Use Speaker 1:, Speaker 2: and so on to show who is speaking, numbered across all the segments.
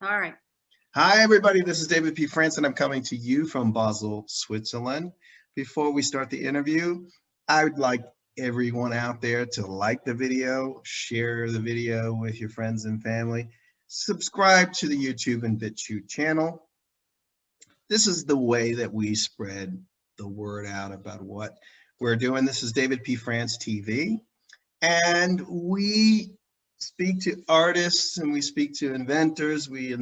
Speaker 1: All right.
Speaker 2: Hi, everybody. This is David P. France, and I'm coming to you from Basel, Switzerland. Before we start the interview, I would like everyone out there to like the video, share the video with your friends and family, subscribe to the YouTube and BitChute channel. This is the way that we spread the word out about what we're doing. This is David P. France TV, and we speak to artists and we speak to inventors. We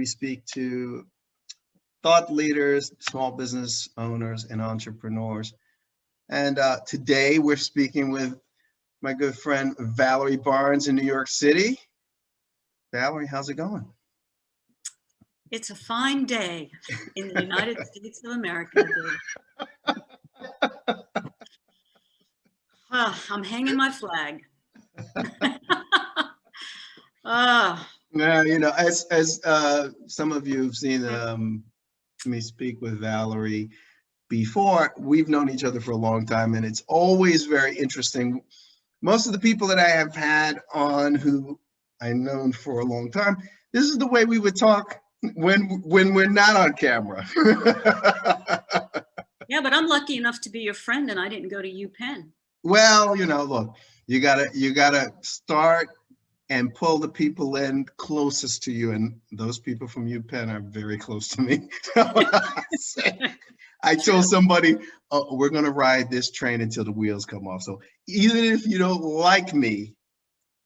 Speaker 2: speak to thought leaders, small business owners, and entrepreneurs. And today we're speaking with my good friend Valerie Barnes in New York City. Valerie, how's it going?
Speaker 1: It's a fine day in the United States of America. I'm hanging my flag.
Speaker 2: Yeah, you know, as some of you have seen me speak with Valerie before, we've known each other for a long time, and it's always very interesting. Most of the people that I have had on who I've known for a long time, this is the way we would talk when we're not on camera.
Speaker 1: Yeah, but I'm lucky enough to be your friend, and I didn't go to UPenn.
Speaker 2: Well, you know, look, you gotta start and pull the people in closest to you, and those people from UPenn are very close to me. I told somebody, oh, we're gonna ride this train until the wheels come off. So even if you don't like me,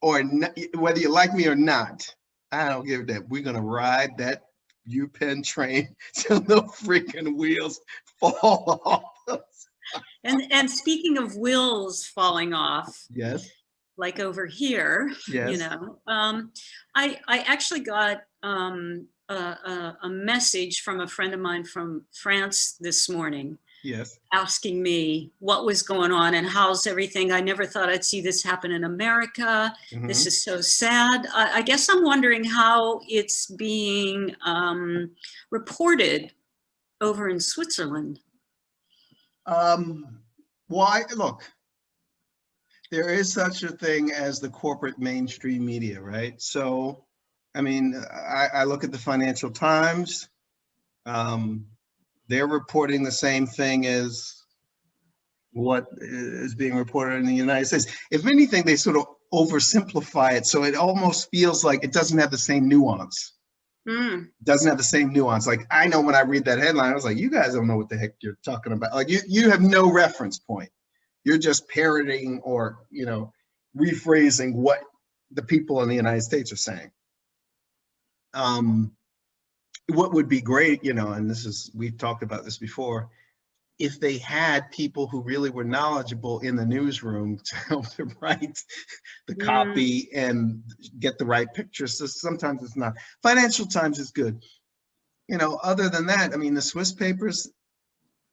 Speaker 2: or not, whether you like me or not, I don't give a damn. We're gonna ride that UPenn train till the freaking wheels fall off.
Speaker 1: And speaking of wheels falling off,
Speaker 2: Yes.
Speaker 1: like over here,
Speaker 2: Yes.
Speaker 1: you know, I actually got a message from a friend of mine from France this morning.
Speaker 2: Yes.
Speaker 1: Asking me what was going on and how's everything. I never thought I'd see this happen in America.
Speaker 2: Mm-hmm.
Speaker 1: This is so sad. I guess I'm wondering how it's being reported over in Switzerland.
Speaker 2: Why? Look, there is such a thing as the corporate mainstream media, right? So, I mean, I look at the Financial Times. They're reporting the same thing as what is being reported in the United States. If anything, they sort of oversimplify it, so it almost feels like it doesn't have the same nuance. Doesn't have the same nuance. Like, I know when I read that headline, I was like, you guys don't know what the heck you're talking about. Like, you have no reference point. You're just parroting or, you know, rephrasing what the people in the United States are saying. What would be great, you know, and we've talked about this before, if they had people who really were knowledgeable in the newsroom to help to write the copy and get the right pictures. So sometimes it's not. Financial Times is good. You know, other than that, I mean, the Swiss papers,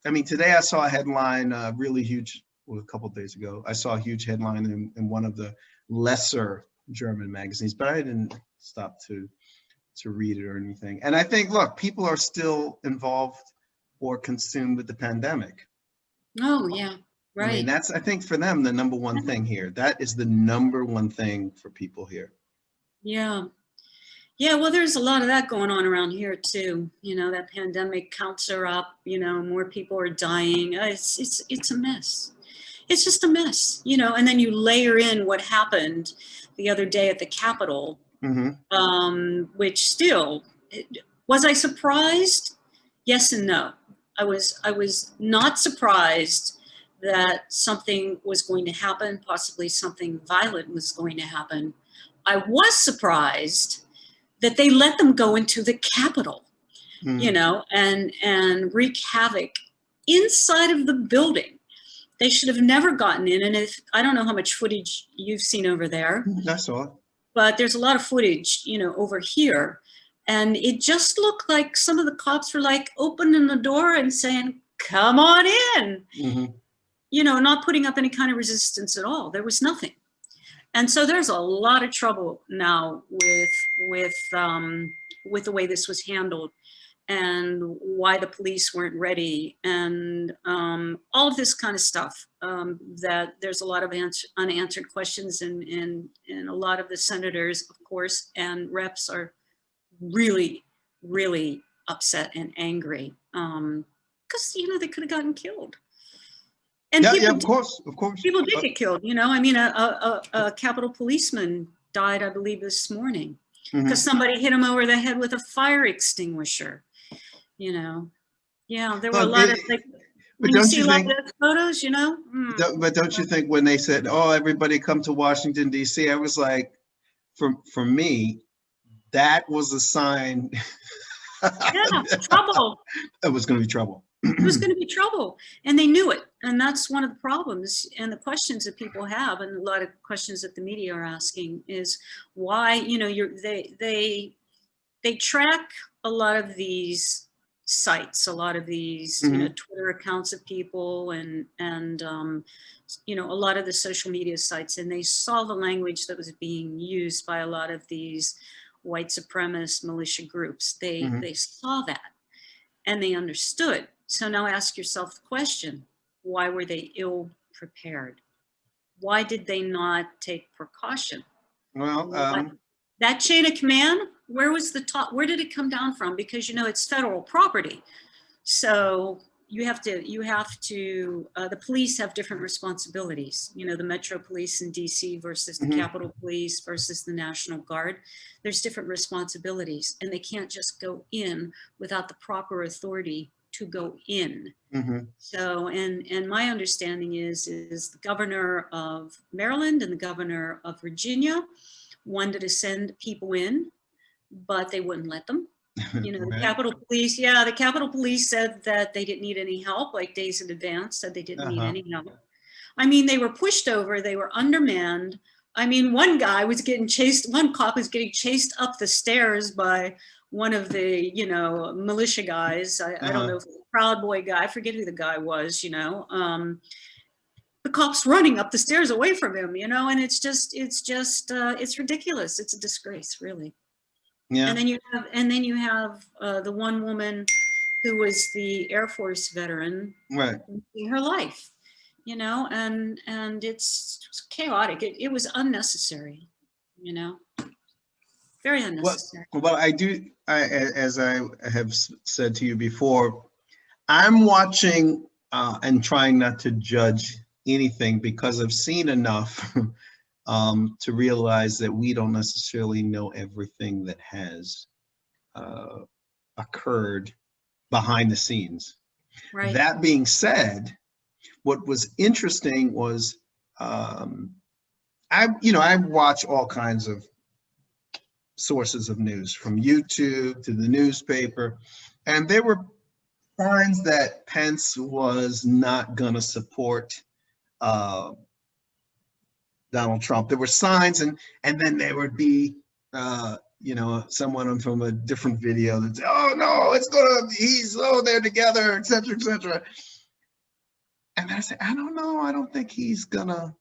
Speaker 2: I mean, today I saw a headline, really huge, well, a couple of days ago, I saw a huge headline in one of the lesser German magazines, but I didn't stop to read it or anything. And I think, look, people are still involved or consumed with the pandemic.
Speaker 1: Oh, yeah, right.
Speaker 2: I mean, that's, I think, for them, the number one thing here. That is the number one thing for people here.
Speaker 1: Yeah. Yeah, well, there's a lot of that going on around here too. You know, that pandemic counts are up, you know, more people are dying. It's a mess. It's just a mess, you know, and then you layer in what happened the other day at the Capitol, which still, was I surprised? Yes and no. I was not surprised that something was going to happen, possibly something violent was going to happen. I was surprised that they let them go into the Capitol, you know, and wreak havoc inside of the building. They should have never gotten in. And I don't know how much footage you've seen over there.
Speaker 2: I saw it.
Speaker 1: But there's a lot of footage, you know, over here. And it just looked like some of the cops were like opening the door and saying, come on in, you know, not putting up any kind of resistance at all. There was nothing. And so there's a lot of trouble now with the way this was handled and why the police weren't ready and all of this kind of stuff, that there's a lot of unanswered questions and a lot of the senators, of course, and reps are really, really upset and angry, because, you know, they could have gotten killed. And
Speaker 2: Yeah, yeah, of course, of course.
Speaker 1: people did get killed, you know. I mean, a Capitol policeman died, I believe, this morning because somebody hit him over the head with a fire extinguisher, you know. Yeah, there were a
Speaker 2: Look,
Speaker 1: lot of, like,
Speaker 2: but
Speaker 1: when you
Speaker 2: don't
Speaker 1: see
Speaker 2: you
Speaker 1: a lot of
Speaker 2: think?
Speaker 1: those photos, you know.
Speaker 2: But don't you think when they said, "Oh, everybody come to Washington D.C.," I was like, for me, that was a sign
Speaker 1: Yeah, trouble.
Speaker 2: it was going to be trouble.
Speaker 1: It was going to be trouble, and they knew it. And that's one of the problems and the questions that people have, and a lot of questions that the media are asking is why, you know, they track a lot of these sites, a lot of these, you know, Twitter accounts of people, and you know, a lot of the social media sites, and they saw the language that was being used by a lot of these white supremacist militia groups. They saw that and they understood. So now ask yourself the question, why were they ill prepared? Why did they not take precaution?
Speaker 2: Well,
Speaker 1: That chain of command, where was the top, where did it come down from? Because, you know, it's federal property. So you have to, the police have different responsibilities. You know, the Metro Police in DC versus the Capitol Police versus the National Guard. There's different responsibilities, and they can't just go in without the proper authority to go in. So, and my understanding is the governor of Maryland and the governor of Virginia wanted to send people in, but they wouldn't let them. You know, the Capitol Police, yeah, the Capitol Police said that they didn't need any help, like days in advance, said they didn't need any help. I mean, they were pushed over, they were undermanned. I mean, one guy was getting chased, one cop was getting chased up the stairs by one of the, you know, militia guys. I don't know if it was a Proud Boy guy, I forget who the guy was, you know. The cop's running up the stairs away from him, you know, and it's ridiculous. It's a disgrace, really.
Speaker 2: yeah.
Speaker 1: And then you have the one woman who was the Air Force veteran,
Speaker 2: Right.
Speaker 1: her life, you know, and it's chaotic. It was unnecessary, you know, very unnecessary.
Speaker 2: Well, as I have said to you before, I'm watching and trying not to judge anything because I've seen enough to realize that we don't necessarily know everything that has occurred behind the scenes.
Speaker 1: Right.
Speaker 2: That being said, what was interesting was I watch all kinds of sources of news, from YouTube to the newspaper, and there were signs that Pence was not going to support Donald Trump. There were signs, and then there would be someone from a different video that said, "Oh no, they're together," etc., etc. And I said, I don't know. I don't think he's gonna.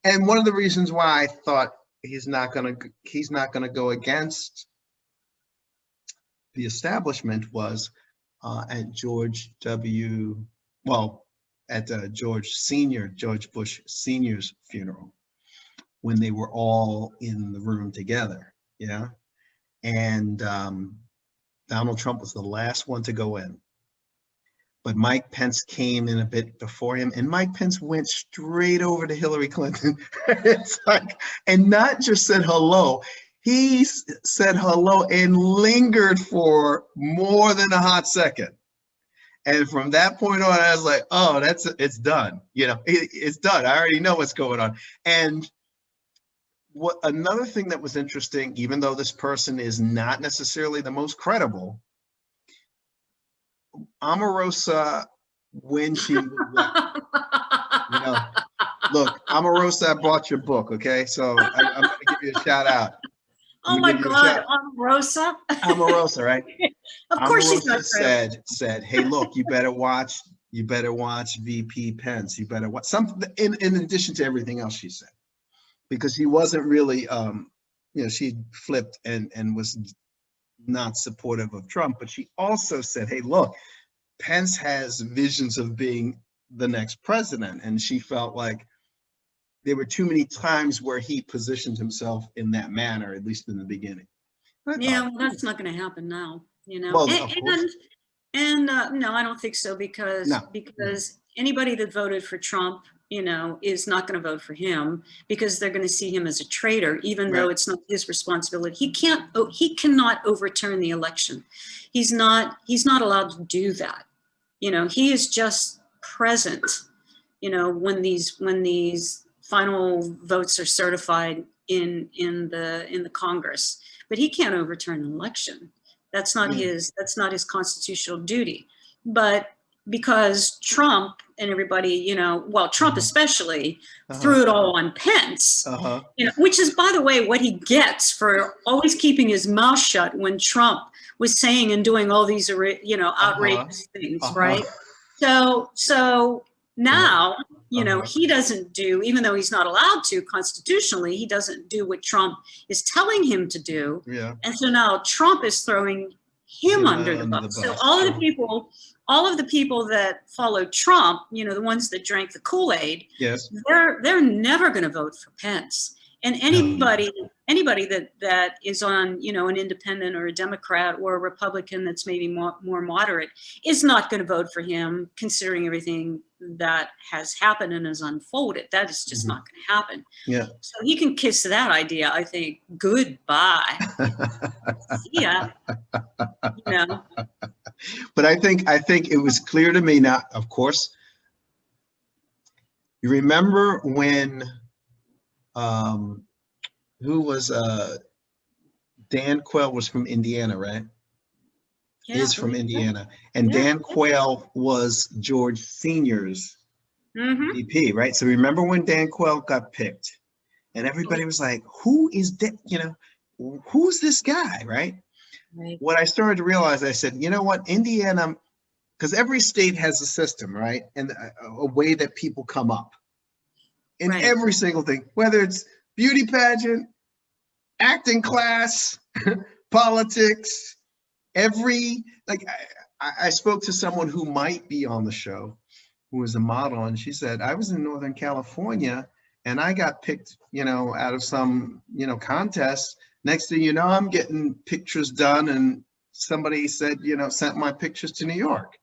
Speaker 2: And one of the reasons why I thought he's not gonna go against the establishment was at George Bush Sr.'s funeral, when they were all in the room together, yeah. And Donald Trump was the last one to go in, but Mike Pence came in a bit before him, and Mike Pence went straight over to Hillary Clinton. It's like, and not just said hello, he said hello and lingered for more than a hot second. And from that point on, I was like, oh, it's done. You know, it's done. I already know what's going on. And another thing that was interesting, even though this person is not necessarily the most credible, Omarosa, when she was look, Omarosa, I bought your book, okay? So I'm going to give you a shout out.
Speaker 1: Oh my God, Omarosa.
Speaker 2: Omarosa, right?
Speaker 1: Of course she's not
Speaker 2: credible. Said, hey, look, you better watch VP Pence. You better watch something in addition to everything else she said, because he wasn't really, she flipped and was not supportive of Trump, but she also said, hey, look, Pence has visions of being the next president, and she felt like there were too many times where he positioned himself in that manner, at least in the beginning. I
Speaker 1: Yeah,
Speaker 2: thought,
Speaker 1: well, that's not going to happen now, you know.
Speaker 2: well, of course,
Speaker 1: And no, I don't think so because
Speaker 2: no,
Speaker 1: anybody that voted for Trump, you know, is not going to vote for him because they're going to see him as a traitor, even though
Speaker 2: right,
Speaker 1: it's not his responsibility. He cannot overturn the election. He's not allowed to do that. You know, he is just present, you know, when these final votes are certified in the Congress, but he can't overturn an election.
Speaker 2: yeah,
Speaker 1: That's not his constitutional duty. But because Trump and everybody, you know, well, Trump
Speaker 2: uh-huh,
Speaker 1: especially
Speaker 2: uh-huh,
Speaker 1: threw it all on Pence,
Speaker 2: uh-huh,
Speaker 1: you know, which is, by the way, what he gets for always keeping his mouth shut when Trump was saying and doing all these, you know,
Speaker 2: uh-huh,
Speaker 1: outrageous things,
Speaker 2: uh-huh,
Speaker 1: right? So
Speaker 2: yeah,
Speaker 1: now, you know,
Speaker 2: uh-huh,
Speaker 1: he doesn't do, even though he's not allowed to constitutionally, he doesn't do what Trump is telling him to do.
Speaker 2: yeah,
Speaker 1: And so now Trump is throwing him
Speaker 2: him
Speaker 1: under the
Speaker 2: under the
Speaker 1: bus. So
Speaker 2: bus, true,
Speaker 1: all of the people that followed Trump, you know, the ones that drank the Kool-Aid,
Speaker 2: yes,
Speaker 1: they're never going to vote for Pence. And
Speaker 2: no,
Speaker 1: anybody that is on, you know, an independent or a Democrat or a Republican that's maybe more moderate is not going to vote for him, considering everything that has happened and has unfolded. That is just
Speaker 2: mhm,
Speaker 1: not going to happen.
Speaker 2: yeah.
Speaker 1: So he can kiss that idea, I think, goodbye. See ya, you know.
Speaker 2: But I think it was clear to me now, of course, you remember when um who was Dan Quayle was from Indiana, right?
Speaker 1: Yeah.
Speaker 2: Is from Indiana. And
Speaker 1: Yeah.
Speaker 2: Dan Quayle was George Sr.'s
Speaker 1: Mm-hmm.
Speaker 2: VP, right? So remember when Dan Quayle got picked and everybody was like, who is that? You know, who's this guy, right?
Speaker 1: Right.
Speaker 2: What I started to realize, I said, you know what, Indiana, because every state has a system, right? And a way that people come up in
Speaker 1: Right.
Speaker 2: every single thing, whether it's beauty pageant, acting class, politics, every, like, I spoke to someone who might be on the show who was a model, and she said, I was in Northern California and I got picked, you know, out of some, you know, contest. Next thing you know, I'm getting pictures done, and somebody said, you know, sent my pictures to New York.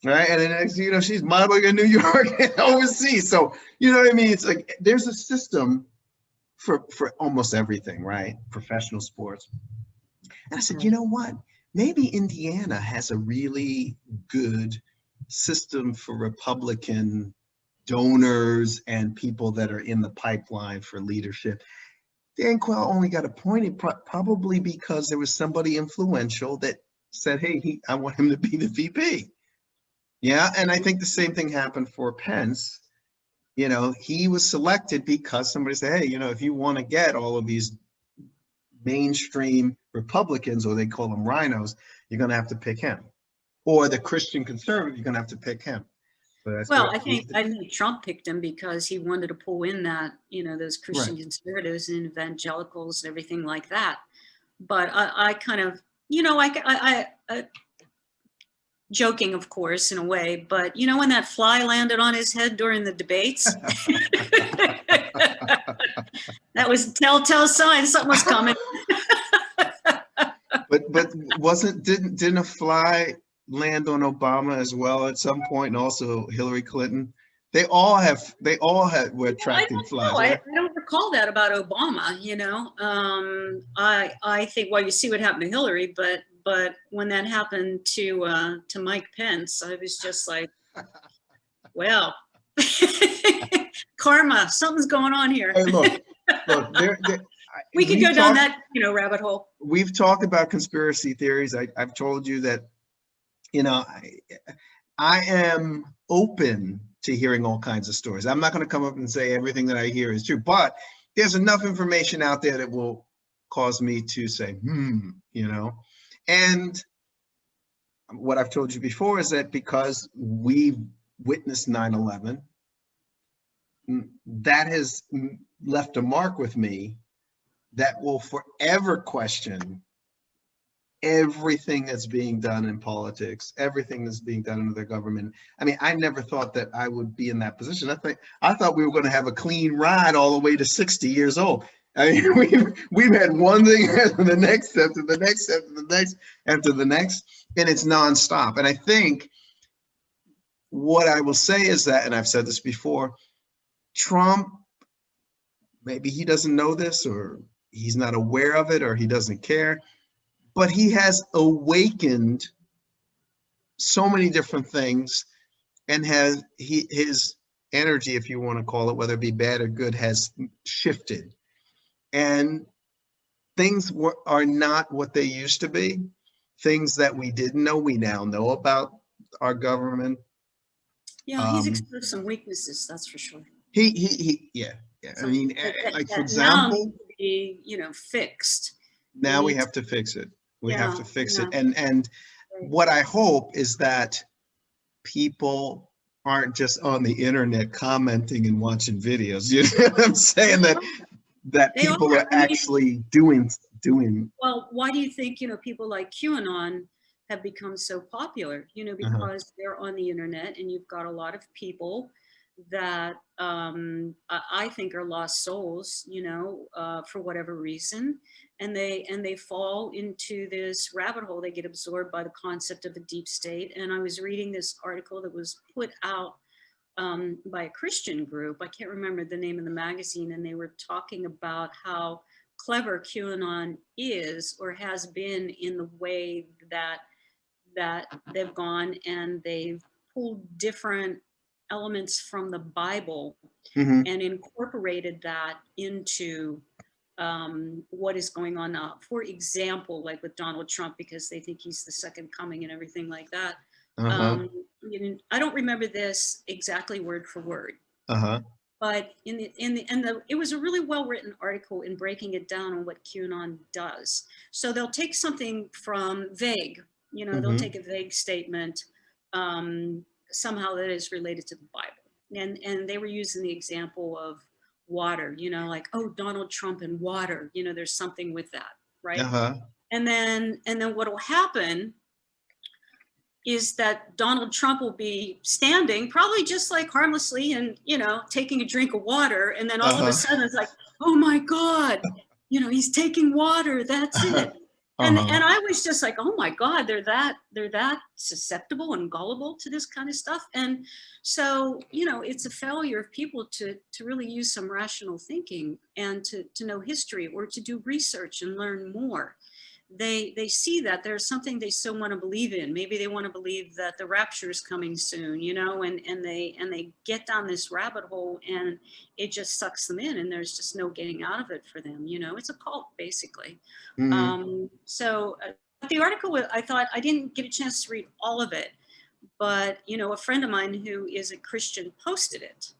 Speaker 2: Right. And then next thing you know, she's modeling in New York and overseas. So, you know what I mean? It's like there's a system for almost everything, right? Professional sports. And I said, you know what? Maybe Indiana has a really good system for Republican donors and people that are in the pipeline for leadership. Dan Quayle only got appointed probably because there was somebody influential that said, hey, I want him to be the VP. Yeah, and I think the same thing happened for Pence. You know, he was selected because somebody said, hey, you know, if you want to get all of these mainstream Republicans, or they call them rhinos, you're going to have to pick him. Or the Christian conservative, you're going to have to pick him. So that's
Speaker 1: Well,
Speaker 2: what
Speaker 1: I think Trump picked him because he wanted to pull in that, you know, those
Speaker 2: right.
Speaker 1: Christian conservatives and evangelicals and everything like that. But I kind of, you know, I joking, of course, in a way, but you know, when that fly landed on his head during the debates, that was a telltale sign something was coming.
Speaker 2: But didn't a fly land on Obama as well at some point, and also Hillary Clinton? They all were attracting flies,
Speaker 1: I
Speaker 2: right?
Speaker 1: don't recall that about Obama. You know, I think, well, you see what happened to Hillary, but when that happened to Mike Pence, I was just like, well, karma, something's going on here.
Speaker 2: Hey, look,
Speaker 1: We could go down that, you know, rabbit hole.
Speaker 2: We've talked about conspiracy theories. I've told you that, you know, I am open to hearing all kinds of stories. I'm not going to come up and say everything that I hear is true, but there's enough information out there that will cause me to say, you know. And what I've told you before is that because we've witnessed 9/11, that has left a mark with me that will forever question everything that's being done in politics, everything that's being done in the government. I mean, I never thought that I would be in that position. I thought we were going to have a clean ride all the way to 60 years old. I mean, we've had one thing after the next, after the next, after the next, after the next, and it's nonstop. And I think what I will say is that, and I've said this before, Trump, maybe he doesn't know this, or he's not aware of it, or he doesn't care, but he has awakened so many different things, and his energy, if you want to call it, whether it be bad or good, has shifted. And things are not what they used to be. Things that we didn't know, we now know about our government.
Speaker 1: Yeah, he's exposed some weaknesses, that's for sure.
Speaker 2: Yeah. I mean, like, for example,
Speaker 1: now be, fixed.
Speaker 2: Now we have to fix it. We have to fix it. And
Speaker 1: Right.
Speaker 2: what I hope is that people aren't just on the internet commenting and watching videos. You know what I'm saying? That
Speaker 1: They
Speaker 2: people are
Speaker 1: I mean,
Speaker 2: actually doing.
Speaker 1: Well, why do you think, people like QAnon have become so popular? Because they're on the internet, and you've got a lot of people that I think are lost souls, for whatever reason, and they fall into this rabbit hole. They get absorbed by the concept of a deep state. And I was reading this article that was put out by a Christian group. I can't remember the name of the magazine, and they were talking about how clever QAnon is, or has been, in the way that they've gone and they've pulled different elements from the Bible and incorporated that into what is going on now. For example, like with Donald Trump, because they think he's the second coming and everything like that. I don't remember this exactly word for word, but it was a really well written article in breaking it down on what QAnon does. So they'll take something from vague, they'll take a vague statement somehow that is related to the Bible, and they were using the example of water, like, oh, Donald Trump and water, there's something with that, right? And then what will happen is that Donald Trump will be standing, probably just like harmlessly, and taking a drink of water, and then all of a sudden it's like, oh my God, he's taking water. That's it. And I was just like, oh my God, they're that susceptible and gullible to this kind of stuff. And so, it's a failure of people to really use some rational thinking, and to know history, or to do research and learn more. They see that there's something they so want to believe in. Maybe they want to believe that the rapture is coming soon, and they get down this rabbit hole, and it just sucks them in, and there's just no getting out of it for them. It's a cult, basically. So the article, I thought, I didn't get a chance to read all of it, but a friend of mine who is a Christian posted it,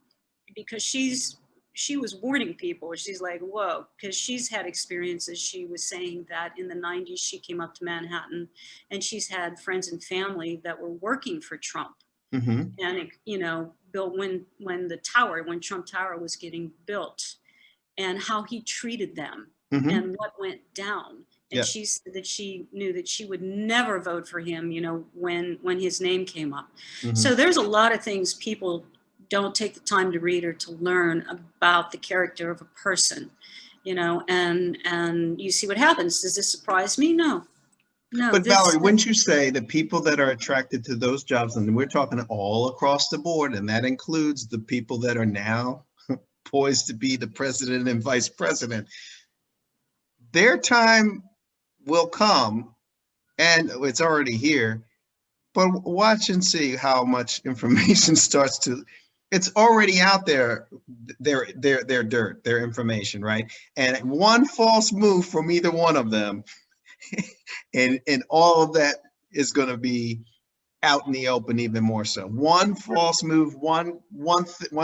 Speaker 1: because she was warning people. She's like, whoa, because she's had experiences. She was saying that in the 90s, she came up to Manhattan, and she's had friends and family that were working for Trump. And, built when Trump Tower was getting built, and how he treated them, and what went down. And she said that she knew that she would never vote for him, when his name came up. So there's a lot of things people don't take the time to read or to learn about the character of a person, and you see what happens. Does this surprise me? No.
Speaker 2: But Valerie, wouldn't you say that people that are attracted to those jobs, and we're talking all across the board, and that includes the people that are now poised to be the president and vice president, their time will come, and it's already here, but watch and see how much information starts to, it's already out there, their dirt, their information, right? And one false move from either one of them, and all of that is going to be out in the open even more so. One false move, one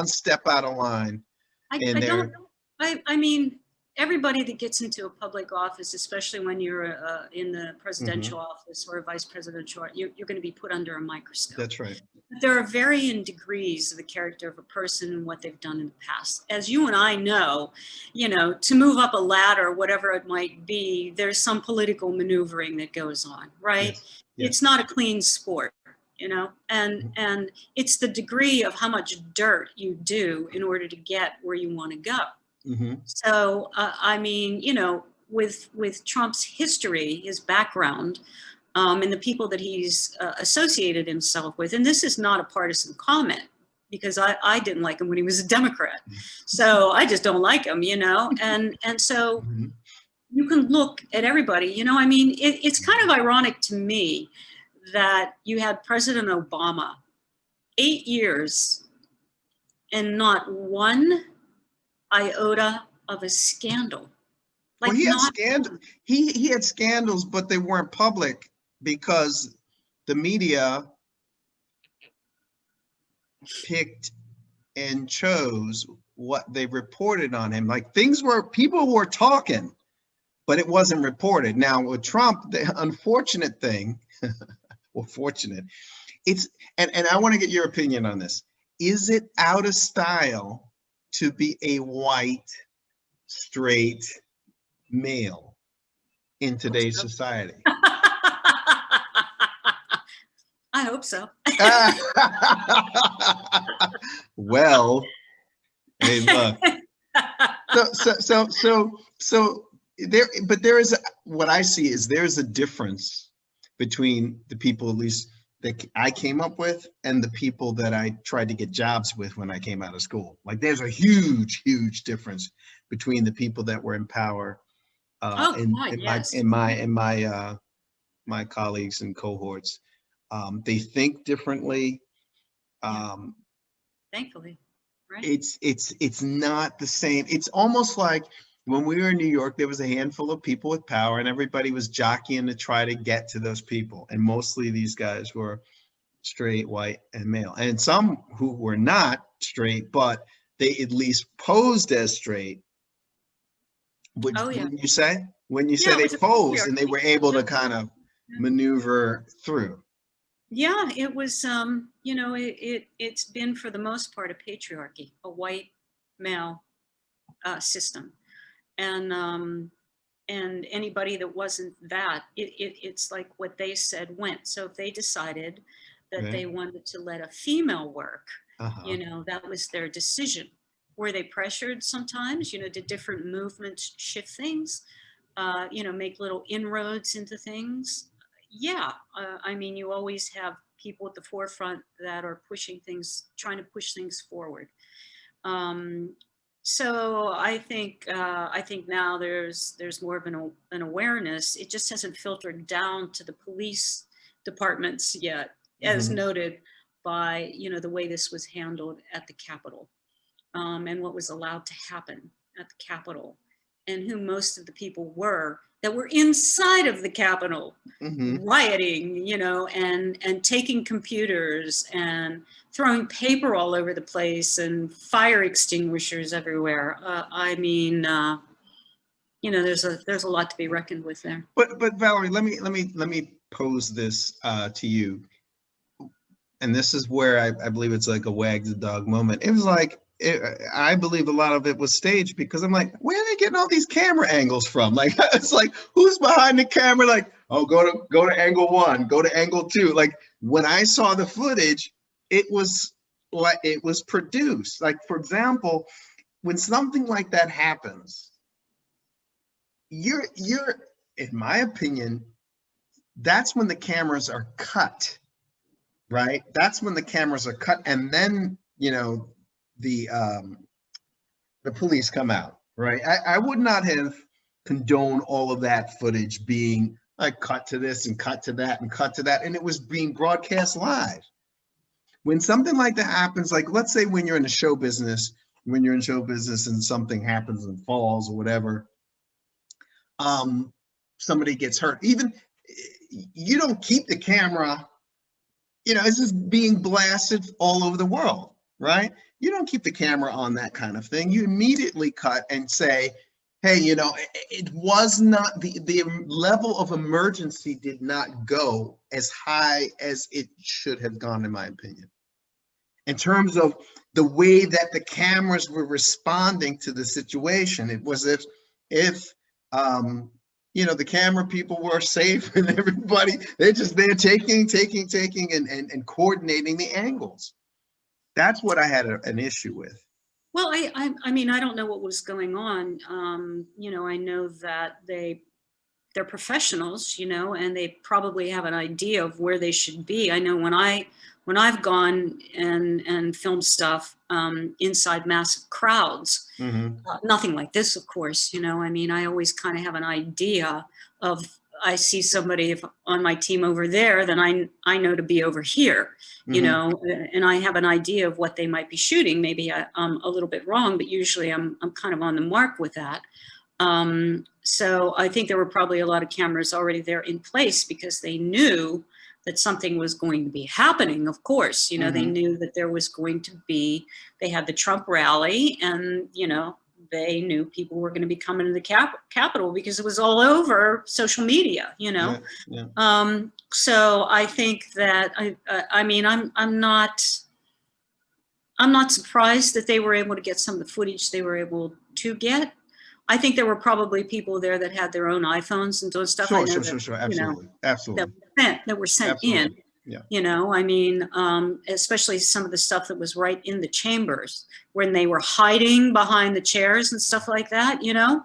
Speaker 2: step out of line.
Speaker 1: I mean, everybody that gets into a public office, especially when you're in the presidential office or a vice presidential, you're going to be put under a microscope.
Speaker 2: That's right.
Speaker 1: There are varying degrees of the character of a person and what they've done in the past. As you and I know, to move up a ladder, whatever it might be, there's some political maneuvering that goes on, right? Yes. It's not a clean sport, and it's the degree of how much dirt you do in order to get where you want to go.
Speaker 2: Hmm.
Speaker 1: So, I mean, you know, with Trump's history, his background, and the people that he's associated himself with, and this is not a partisan comment because I didn't like him when he was a Democrat, so I just don't like him, you know, and so
Speaker 2: Hmm.
Speaker 1: you can look at everybody, you know, I mean, it's kind of ironic to me that you had President Obama 8 years and not one iota of a scandal.
Speaker 2: Well,
Speaker 1: Like
Speaker 2: he had
Speaker 1: not
Speaker 2: scandal.
Speaker 1: one.
Speaker 2: He had scandals, but they weren't public because the media picked and chose what they reported on him. Like people were talking, but it wasn't reported. Now with Trump, the unfortunate thing, or fortunate, it's and I want to get your opinion on this. Is it out of style to be a white, straight male in
Speaker 1: I hope
Speaker 2: today's
Speaker 1: so.
Speaker 2: society?
Speaker 1: I hope so.
Speaker 2: Well, hey, look. So there, but there is what I see is there's a difference between the people, at least that I came up with, and the people that I tried to get jobs with when I came out of school. Like there's a huge, huge difference between the people that were in power,
Speaker 1: Oh
Speaker 2: in
Speaker 1: God,
Speaker 2: in my
Speaker 1: yes.
Speaker 2: in my in my my colleagues and cohorts. They think differently.
Speaker 1: Yeah,
Speaker 2: Um,
Speaker 1: thankfully, right?
Speaker 2: it's not the same. It's almost like when we were in New York, there was a handful of people with power, and everybody was jockeying to try to get to those people. And mostly these guys were straight, white, and male, and some who were not straight, but they at least posed as straight.
Speaker 1: Oh yeah,
Speaker 2: Wouldn't you say? When you say
Speaker 1: yeah. It
Speaker 2: they
Speaker 1: was a
Speaker 2: posed and they
Speaker 1: patriarchy.
Speaker 2: were able to kind of maneuver through.
Speaker 1: Yeah, it was. You know, it's been for the most part a patriarchy, a white male system, and and anybody that wasn't that, it's like what they said went. So if they decided that
Speaker 2: Right?
Speaker 1: they wanted to let a female work,
Speaker 2: Uh-huh.
Speaker 1: you know, that was their decision. Were they pressured sometimes? You know, did different movements shift things? You know, make little inroads into things? Yeah, I mean, you always have people at the forefront that are pushing things, trying to push things forward. Um, so I think now there's more of an awareness. It just hasn't filtered down to the police departments yet, as
Speaker 2: Hmm.
Speaker 1: noted by, you know, the way this was handled at the Capitol, and what was allowed to happen at the Capitol, and who most of the people were that were inside of the Capitol
Speaker 2: Hmm.
Speaker 1: rioting, you know, and taking computers and throwing paper all over the place and fire extinguishers everywhere. I mean, you know, there's a lot to be reckoned with there.
Speaker 2: But Valerie, let me pose this to you, and this is where I believe it's like a wag the dog moment. It was like I believe a lot of it was staged because I'm like, where are they getting all these camera angles from? Like it's like who's behind the camera? Like, oh, go to angle one, go to angle two. Like when I saw the footage, it was like it was produced. Like for example, when something like that happens, you're in my opinion, that's when the cameras are cut, right? That's when the cameras are cut, and then the the police come out, right? I would not have condoned all of that footage being like cut to this and cut to that and cut to that, and it was being broadcast live. When something like that happens, like let's say when you're in the show business, when you're in show business and something happens and falls or whatever, um, somebody gets hurt. Even you don't keep the camera, it's just being blasted all over the world, right? You don't keep the camera on that kind of thing. You immediately cut and say, hey, it was not the level of emergency did not go as high as it should have gone, in my opinion, in terms of the way that the cameras were responding to the situation. It was if the camera people were safe and everybody they're taking and coordinating the angles. That's what I had an issue with.
Speaker 1: Well, I mean, I don't know what was going on. You know, I know that they're professionals, you know, and they probably have an idea of where they should be. I know when I've gone and filmed stuff inside massive crowds,
Speaker 2: Hmm.
Speaker 1: nothing like this, of course, you know, I mean, I always kind of have an idea of, I see somebody if on my team over there, then I know to be over here, you
Speaker 2: Hmm.
Speaker 1: know, and I have an idea of what they might be shooting. Maybe I'm a little bit wrong, but usually I'm kind of on the mark with that. So I think there were probably a lot of cameras already there in place because they knew that something was going to be happening. Of course, you know, they
Speaker 2: Hmm.
Speaker 1: knew that there was going to be, they had the Trump rally and, you know, they knew people were going to be coming to the Capitol because it was all over social media, you know?
Speaker 2: Yeah, yeah.
Speaker 1: So I think that, I mean, I'm not surprised that they were able to get some of the footage they were able to get. I think there were probably people there that had their own iPhones and doing stuff. I
Speaker 2: Sure,
Speaker 1: know
Speaker 2: sure,
Speaker 1: that,
Speaker 2: sure, sure.
Speaker 1: you know,
Speaker 2: Absolutely, absolutely,
Speaker 1: that were sent in,
Speaker 2: absolutely. Yeah.
Speaker 1: you know, I mean, especially some of the stuff that was right in the chambers when they were hiding behind the chairs and stuff like that, you know?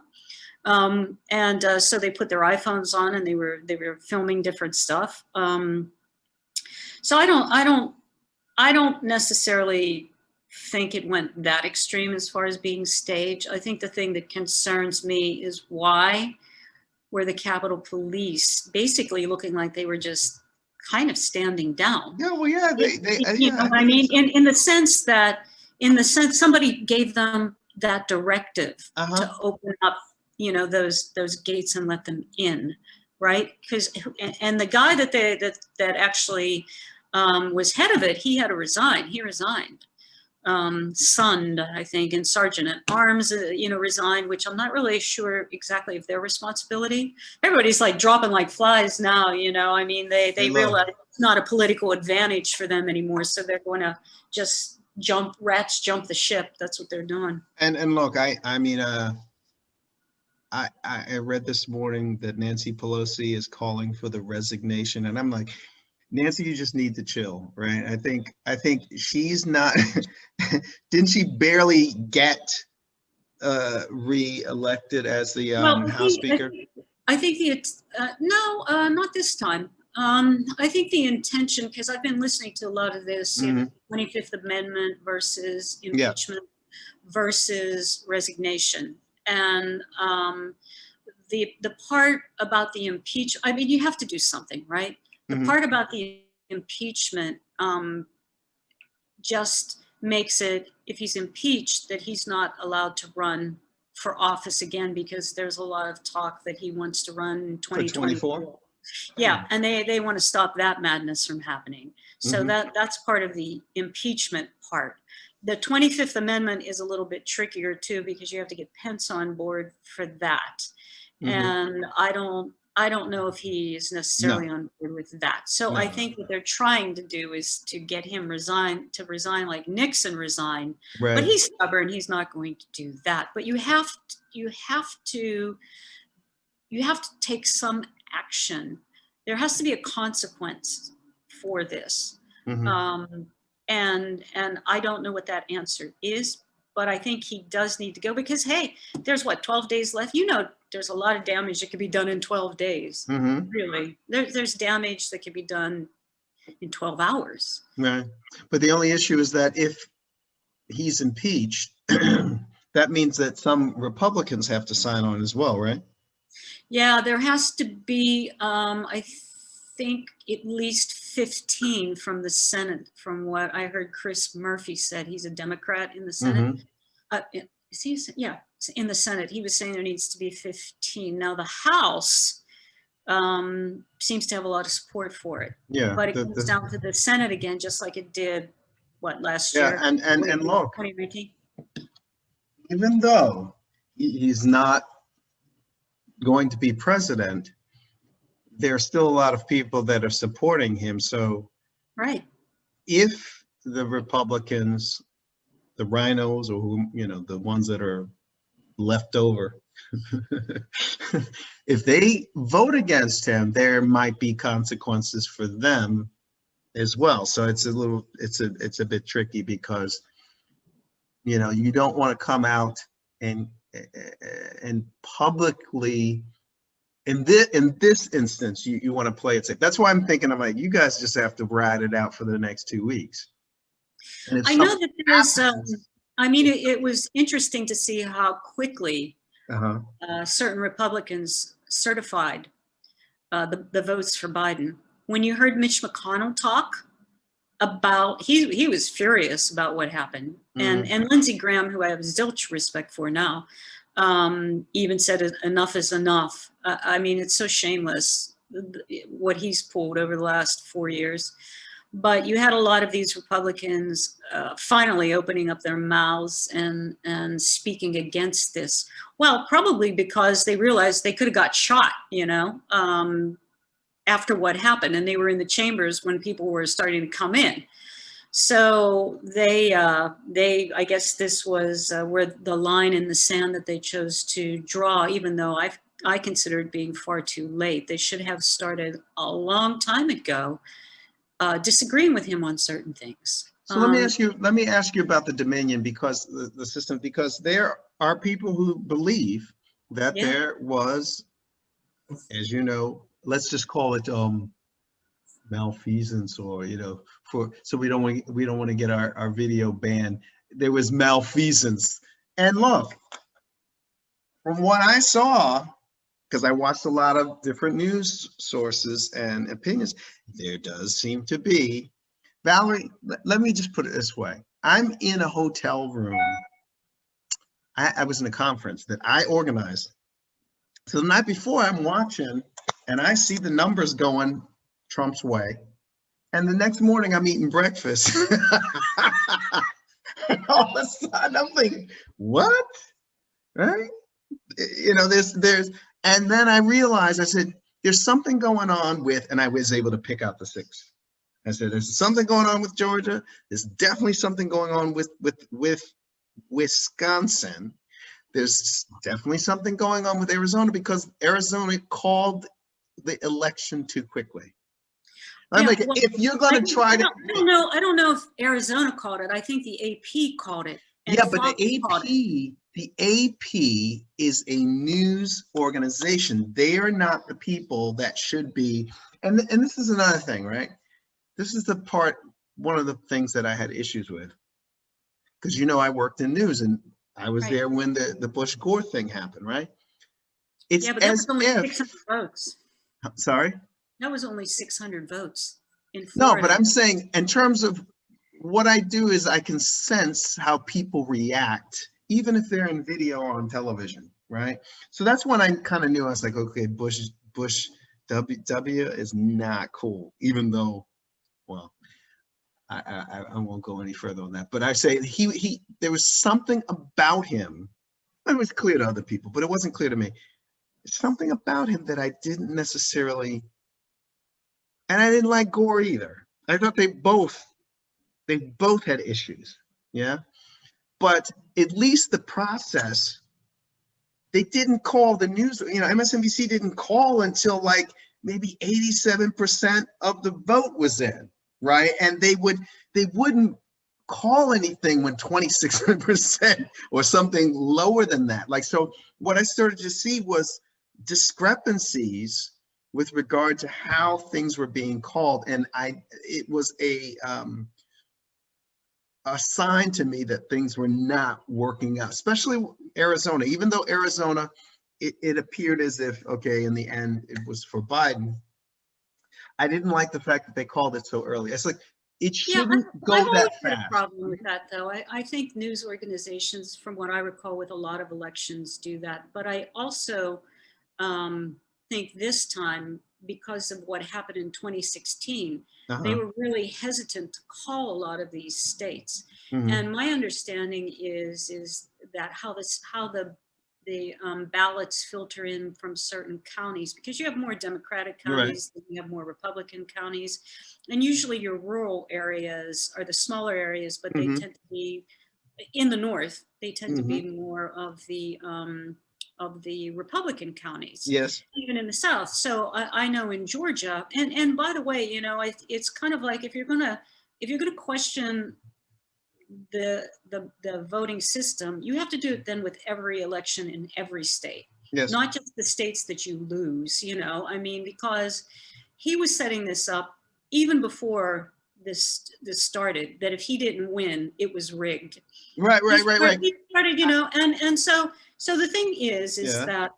Speaker 1: So they put their iPhones on and they were filming different stuff. So I don't necessarily think it went that extreme as far as being staged. I think the thing that concerns me is why were the Capitol Police basically looking like they were just kind of standing down.
Speaker 2: Yeah, well, yeah,
Speaker 1: You
Speaker 2: yeah,
Speaker 1: know
Speaker 2: I
Speaker 1: what I
Speaker 2: think
Speaker 1: mean?
Speaker 2: it's,
Speaker 1: In the sense that, in the sense somebody gave them that directive
Speaker 2: uh-huh.
Speaker 1: to open up, you know, those gates and let them in, right? Because and the guy that actually was head of it, he had to resign. He resigned. Sund, I think, and Sergeant at Arms, you know, resigned, which I'm not really sure exactly if their responsibility. Everybody's like dropping like flies now, you know. I mean,
Speaker 2: Hey,
Speaker 1: they
Speaker 2: look,
Speaker 1: realize it's not a political advantage for them anymore, so they're going to just jump the ship. That's what they're doing.
Speaker 2: and look, I mean, I read this morning that Nancy Pelosi is calling for the resignation, and I'm like, Nancy, you just need to chill, right? I think she's not. Didn't she barely get re-elected as the
Speaker 1: Well,
Speaker 2: House Speaker?
Speaker 1: I think the no, not this time. I think the intention, because I've been listening to a lot of this, you know,
Speaker 2: Hmm.
Speaker 1: the 25th Amendment versus
Speaker 2: Yeah.
Speaker 1: impeachment versus resignation, and the part about the impeachment. I mean, you have to do something, right? The
Speaker 2: Hmm.
Speaker 1: part about the impeachment just makes it, if he's impeached, that he's not allowed to run for office again because there's a lot of talk that he wants to run in
Speaker 2: For 24.
Speaker 1: 2024. Yeah, and they want to stop that madness from happening. So
Speaker 2: Hmm.
Speaker 1: that's part of the impeachment part. The 25th Amendment is a little bit trickier too because you have to get Pence on board for that.
Speaker 2: Hmm.
Speaker 1: And I don't know if he is necessarily
Speaker 2: No,
Speaker 1: on board with that. So
Speaker 2: no,
Speaker 1: I
Speaker 2: no,
Speaker 1: think
Speaker 2: no.
Speaker 1: what they're trying to do is to get him resign like Nixon resigned. But
Speaker 2: Right.
Speaker 1: he's stubborn. He's not going to do that. But you have to take some action. There has to be a consequence for this.
Speaker 2: Hmm.
Speaker 1: Um, and I don't know what that answer is, but I think he does need to go because, hey, there's what, 12 days left? You know, there's a lot of damage that could be done in 12 days.
Speaker 2: Hmm.
Speaker 1: Really, there's damage that could be done in 12 hours.
Speaker 2: Right. But the only issue is that if he's impeached, that means that some Republicans have to sign on as well, right?
Speaker 1: Yeah, there has to be, I think, at least 15 from the Senate, from what I heard Chris Murphy said. He's a Democrat in the Senate.
Speaker 2: Hmm.
Speaker 1: Is he? Yeah, in the Senate. He was saying there needs to be 15. Now, the House seems to have a lot of support for it,
Speaker 2: Yeah.
Speaker 1: but it comes down to the Senate again, just like it did, what, last
Speaker 2: Yeah.
Speaker 1: year?
Speaker 2: And look,
Speaker 1: 2019?
Speaker 2: even though he's not going to be president, there are still a lot of people that are supporting him. So
Speaker 1: Right.
Speaker 2: if the Republicans, the rhinos, or who, you know, the ones that are left over, if they vote against him, there might be consequences for them as well. So it's a bit tricky because, You know, you don't want to come out and publicly, in this instance, you want to play it safe. That's why I'm thinking, I'm like, you guys just have to ride it out for the next 2 weeks. And if
Speaker 1: I know that there's,
Speaker 2: happens,
Speaker 1: I mean, it was interesting to see how quickly
Speaker 2: uh-huh.
Speaker 1: certain Republicans certified the votes for Biden. When you heard Mitch McConnell talk about, he was furious about what happened. And Lindsey Graham, who I have zilch respect for now, even said enough is enough. I mean, it's so shameless what he's pulled over the last 4 years. But you had a lot of these Republicans finally opening up their mouths and speaking against this. Well, probably because they realized they could have got shot, you know, after what happened, and they were in the chambers when people were starting to come in. So I guess this was where the line in the sand that they chose to draw, even though I consider it being far too late. They should have started a long time ago, disagreeing with him on certain things.
Speaker 2: So let me ask you about the Dominion, because the system, because there are people who believe that there was, as you know, let's just call it malfeasance, or, you know, so we don't want to get our video banned. There was malfeasance. And look, from what I saw, because I watched a lot of different news sources and opinions, there does seem to be, Valerie, let me just put it this way. I'm in a hotel room. I was in a conference that I organized. So the night before, I'm watching and I see the numbers going Trump's way. And the next morning I'm eating breakfast. And all of a sudden I'm thinking, what? Right? You know, there's, and then I realized, I said, there's something going on with, and I was able to pick out the 6. I said, there's something going on with Georgia. There's definitely something going on with Wisconsin. There's definitely something going on with Arizona, because Arizona called the election too quickly. I'm like,
Speaker 1: well,
Speaker 2: if you're going to try to,
Speaker 1: I don't know if Arizona called it. I think the AP called it.
Speaker 2: Yeah, but the AP is a news organization. They are not the people that should be. And this is another thing, right? This is the part, one of the things that I had issues with, because, you know, I worked in news and I was there when the Bush Gore thing happened, right? It's
Speaker 1: but that was only 600 votes.
Speaker 2: Sorry?
Speaker 1: That was only 600 votes in
Speaker 2: No,
Speaker 1: Florida.
Speaker 2: but I'm saying, in terms of what I do, is I can sense how people react, even if they're in video or on television, right? So that's when I kind of knew. I was like, okay, Bush W is not cool, even though, well, I won't go any further on that. But I say there was something about him. It was clear to other people, but it wasn't clear to me. Something about him that I didn't necessarily, and I didn't like Gore either. I thought they both had issues, yeah. But at least the process, they didn't call the news, you know, MSNBC didn't call until like maybe 87% of the vote was in, right? And they wouldn't call anything when 26% or something lower than that. Like, so what I started to see was discrepancies with regard to how things were being called. And it was a sign to me that things were not working out, especially Arizona. Even though Arizona, it appeared as if, okay, in the end, it was for Biden. I didn't like the fact that they called it so early. It's like, it shouldn't go that fast.
Speaker 1: Had a problem with that, though. I think news organizations, from what I recall with a lot of elections, do that. But I also think this time, because of what happened in 2016, they were really hesitant to call a lot of these states. And my understanding is that how the ballots filter in from certain counties, because you have more Democratic counties, right, you have more Republican counties, and usually your rural areas are the smaller areas, but they tend to be in the north. They tend to be more of the Republican counties. Yes. Even in the South. So I know in Georgia, and by the way, you know, it's kind of like if you're gonna question the voting system, you have to do it then with every election in every state,
Speaker 2: Yes.
Speaker 1: not just the states that you lose, you know, I mean, because he was setting this up even before this started, that if he didn't win, it was rigged.
Speaker 2: Right.
Speaker 1: He started, you know, and so the thing is
Speaker 2: Yeah.
Speaker 1: that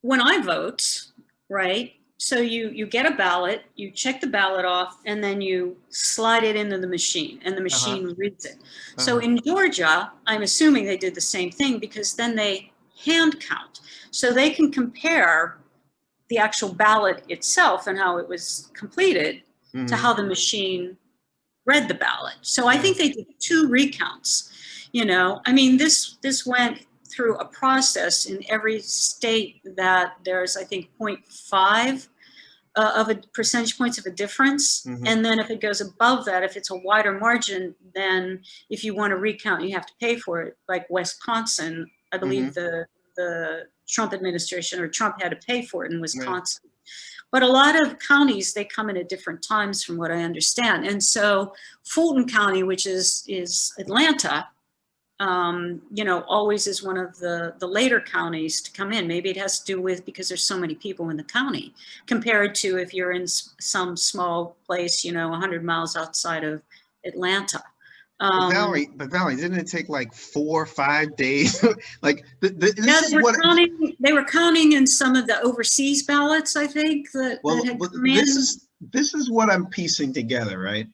Speaker 1: when I vote, right? So you get a ballot, you check the ballot off, and then you slide it into the machine, and the machine reads it. So in Georgia, I'm assuming they did the same thing, because then they hand count. So they can compare the actual ballot itself and how it was completed to how the machine read the ballot. So I think they did 2 recounts. You know, I mean, this went through a process in every state that there's, I think, 0.5 of a percentage points of a difference. And then if it goes above that, if it's a wider margin, then if you want to recount, you have to pay for it. Like Wisconsin, I believe the Trump administration, or Trump, had to pay for it in Wisconsin. But a lot of counties, they come in at different times from what I understand. And so Fulton County, which is Atlanta, you know, always is one of the later counties to come in. Maybe it has to do with because there's so many people in the county compared to if you're in some small place, you know, 100 miles outside of Atlanta.
Speaker 2: Valerie, didn't it take like 4 or 5 days? Like this is what
Speaker 1: they were counting in some of the overseas ballots, I think, that had come in.
Speaker 2: This is what I'm piecing together, right?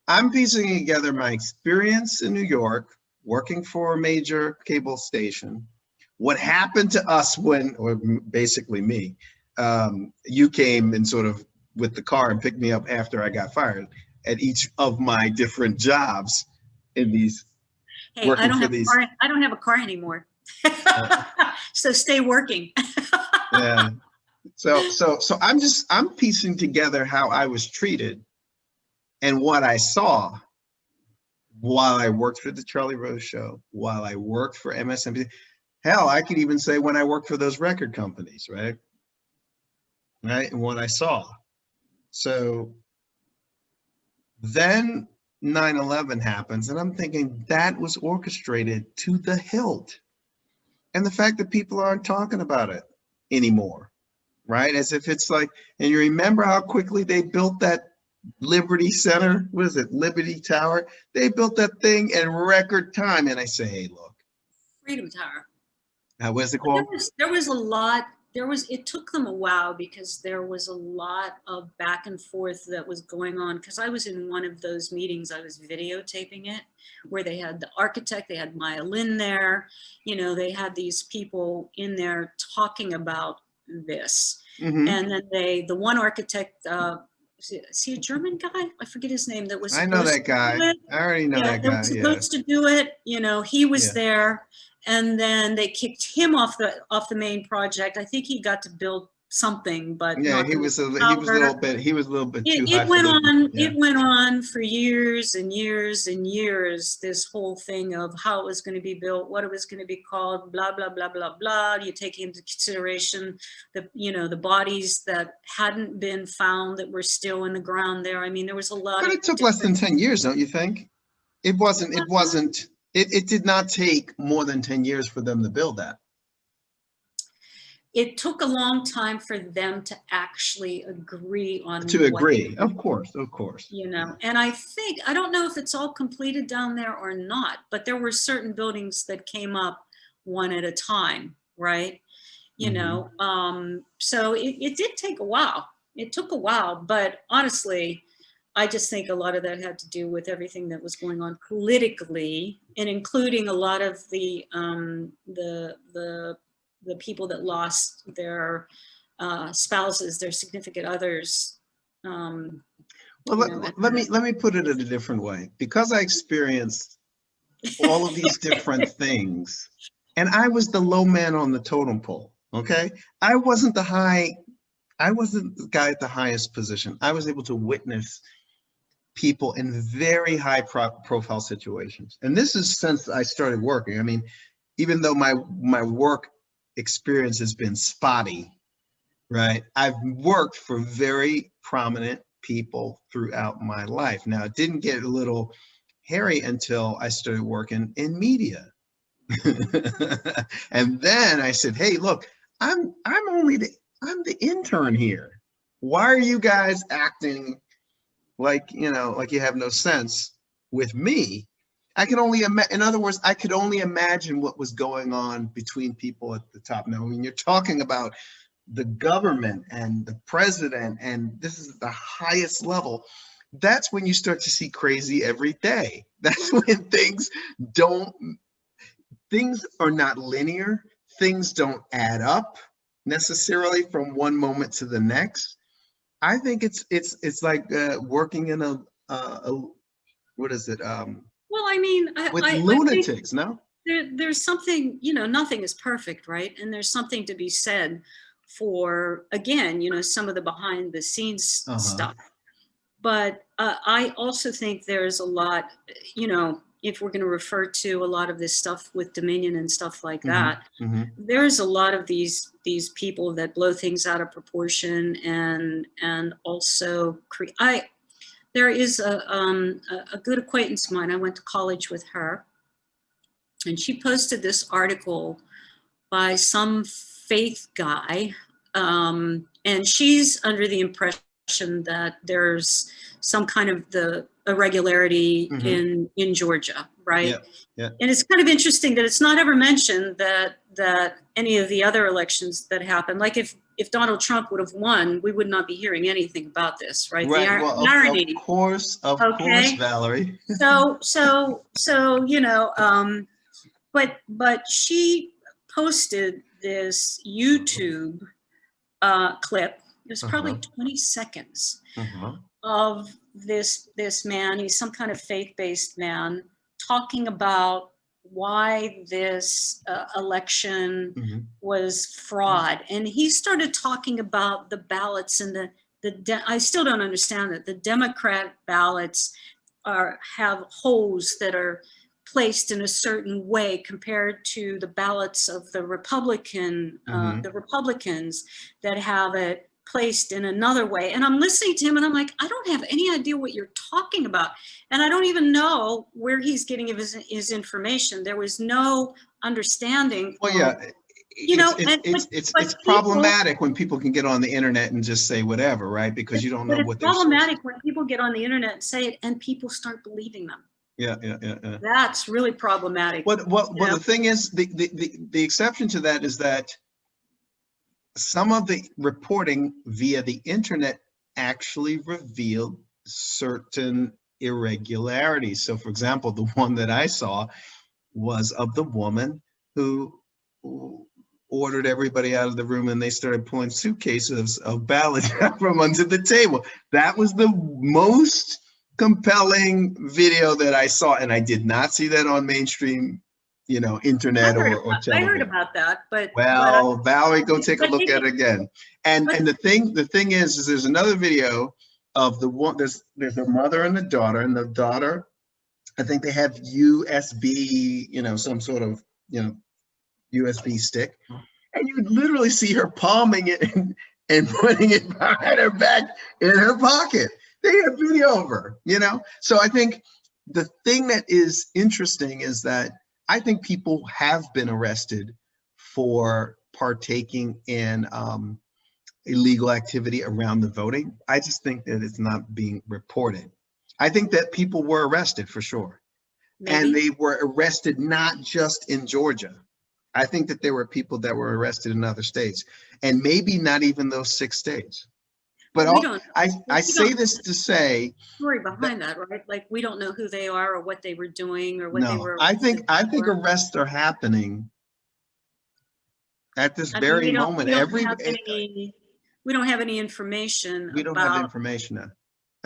Speaker 2: I'm piecing together my experience in New York, working for a major cable station. What happened to us when, or basically me, you came and sort of with the car and picked me up after I got fired at each of my different jobs. In these,
Speaker 1: hey, I don't have a car anymore. So stay working.
Speaker 2: Yeah. So I'm piecing together how I was treated and what I saw while I worked for the Charlie Rose Show, while I worked for MSNBC. Hell, I could even say when I worked for those record companies, right? Right, and what I saw. So then 9/11 happens, and I'm thinking that was orchestrated to the hilt. And the fact that people aren't talking about it anymore, right? As if it's like, and you remember how quickly they built that Liberty Center? What is it, Liberty Tower? They built that thing in record time. And I say, hey, look.
Speaker 1: Freedom Tower.
Speaker 2: What is it called?
Speaker 1: There was a lot. It took them a while because there was a lot of back and forth that was going on. Because I was in one of those meetings, I was videotaping it, where they had the architect, they had Maya Lin there, you know, they had these people in there talking about this. And then the one architect, is he a German guy? I forget his name. That was.
Speaker 2: I know that guy. I already know that guy.
Speaker 1: Supposed to do it. You know, he was there. And then they kicked him off the main project. I think he got to build something, but
Speaker 2: yeah, he was a little bit too high.
Speaker 1: It went on for years and years and years. This whole thing of how it was going to be built, what it was going to be called, blah blah blah blah blah. You take into consideration the bodies that hadn't been found that were still in the ground there. I mean, there was a lot.
Speaker 2: But it took less than 10 years, don't you think? It wasn't. It did not take more than 10 years for them to build that.
Speaker 1: It took a long time for them to actually agree on.
Speaker 2: Of course.
Speaker 1: You know, and I don't know if it's all completed down there or not, but there were certain buildings that came up one at a time, right? You know, so it did take a while. It took a while, but honestly, I just think a lot of that had to do with everything that was going on politically, and including a lot of the people that lost their spouses, their significant others.
Speaker 2: Well, let me put it in a different way. Because I experienced all of these different things, and I was the low man on the totem pole. Okay, I wasn't the guy at the highest position. I was able to witness people in very high profile situations. And this is since I started working. I mean, even though my work experience has been spotty, right? I've worked for very prominent people throughout my life. Now, it didn't get a little hairy until I started working in media. And then I said, hey, look, I'm the intern here. Why are you guys acting like, like you have no sense with me? I can only in other words, I could only imagine what was going on between people at the top. Now, when you're talking about the government and the president, and this is the highest level, that's when you start to see crazy every day. That's when things are not linear. Things don't add up necessarily from one moment to the next. I think it's like working in a what is it?
Speaker 1: Well, I mean,
Speaker 2: With
Speaker 1: I
Speaker 2: lunatics,
Speaker 1: think
Speaker 2: no?
Speaker 1: there's something, nothing is perfect, right? And there's something to be said for, again, some of the behind the scenes stuff. But I also think there's a lot, if we're going to refer to a lot of this stuff with Dominion and stuff like that, there's a lot of these people that blow things out of proportion and also there is a good acquaintance of mine. I went to college with her, and she posted this article by some faith guy, and she's under the impression that there's some kind of the irregularity in Georgia, right?
Speaker 2: Yeah.
Speaker 1: And it's kind of interesting that it's not ever mentioned that any of the other elections that happened, like if Donald Trump would have won, we would not be hearing anything about this, right?
Speaker 2: Right.
Speaker 1: The irony.
Speaker 2: Of course, Valerie.
Speaker 1: So but she posted this YouTube clip. It was probably 20 seconds of this man. He's some kind of faith-based man talking about why this election was fraud. And he started talking about the ballots and I still don't understand it. The Democrat ballots have holes that are placed in a certain way compared to the ballots of the Republicans that have it placed in another way. And I'm listening to him and I'm like, I don't have any idea what you're talking about. And I don't even know where he's getting his information. There was no understanding.
Speaker 2: Well, yeah, it's problematic when people can get on the internet and just say whatever, right? Because you don't know what they're saying. It's
Speaker 1: problematic when people get on the internet and say it and people start believing them.
Speaker 2: Yeah.
Speaker 1: That's really problematic.
Speaker 2: Well, the thing is, the exception to that is that some of the reporting via the internet actually revealed certain irregularities. So, for example, the one that I saw was of the woman who ordered everybody out of the room and they started pulling suitcases of ballots from under the table. That was the most compelling video that I saw, and I did not see that on mainstream, internet or television.
Speaker 1: I heard about that, but
Speaker 2: Valerie, go take a look at it again. And the thing is there's another video of the one. There's a mother and a daughter, and the daughter, I think they have USB, some sort of USB stick, and you literally see her palming it and putting it behind her back in her pocket. They have video of her, So I think the thing that is interesting is that I think people have been arrested for partaking in illegal activity around the voting. I just think that it's not being reported. I think that people were arrested for sure. Maybe. And they were arrested not just in Georgia. I think that there were people that were arrested in other states, and maybe not even those 6 states. But I say this to say
Speaker 1: story behind that, right? Like we don't know who they are or what they were doing or what they were.
Speaker 2: I think arrests are happening at this very moment.
Speaker 1: We don't have any information.
Speaker 2: We don't have information.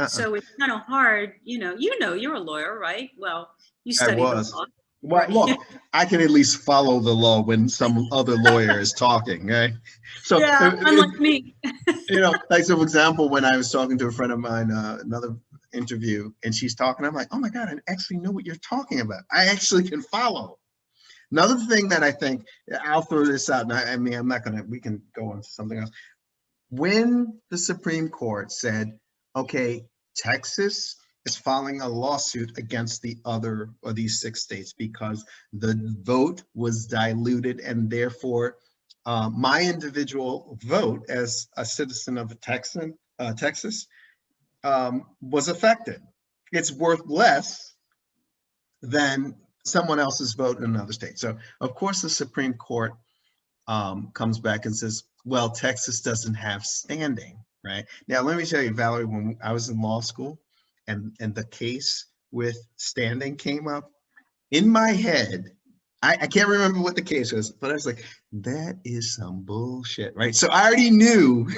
Speaker 1: So it's kind of hard, you're a lawyer, right? Well, you studied the law.
Speaker 2: Well, look, I can at least follow the law when some other lawyer is talking, right? So,
Speaker 1: unlike me.
Speaker 2: Like, so for example, when I was talking to a friend of mine, another interview, and she's talking, I'm like, oh my God, I actually know what you're talking about. I actually can follow. Another thing that I think, I'll throw this out, and I mean, we can go on to something else. When the Supreme Court said, okay, Texas is filing a lawsuit against the other of these 6 states because the vote was diluted, and therefore my individual vote as a citizen of Texas was affected. It's worth less than someone else's vote in another state. So of course the Supreme Court comes back and says, well, Texas doesn't have standing, right? Now, let me tell you, Valerie, when I was in law school and the case with standing came up, in my head, I can't remember what the case was, but I was like, that is some bullshit, right? So I already knew,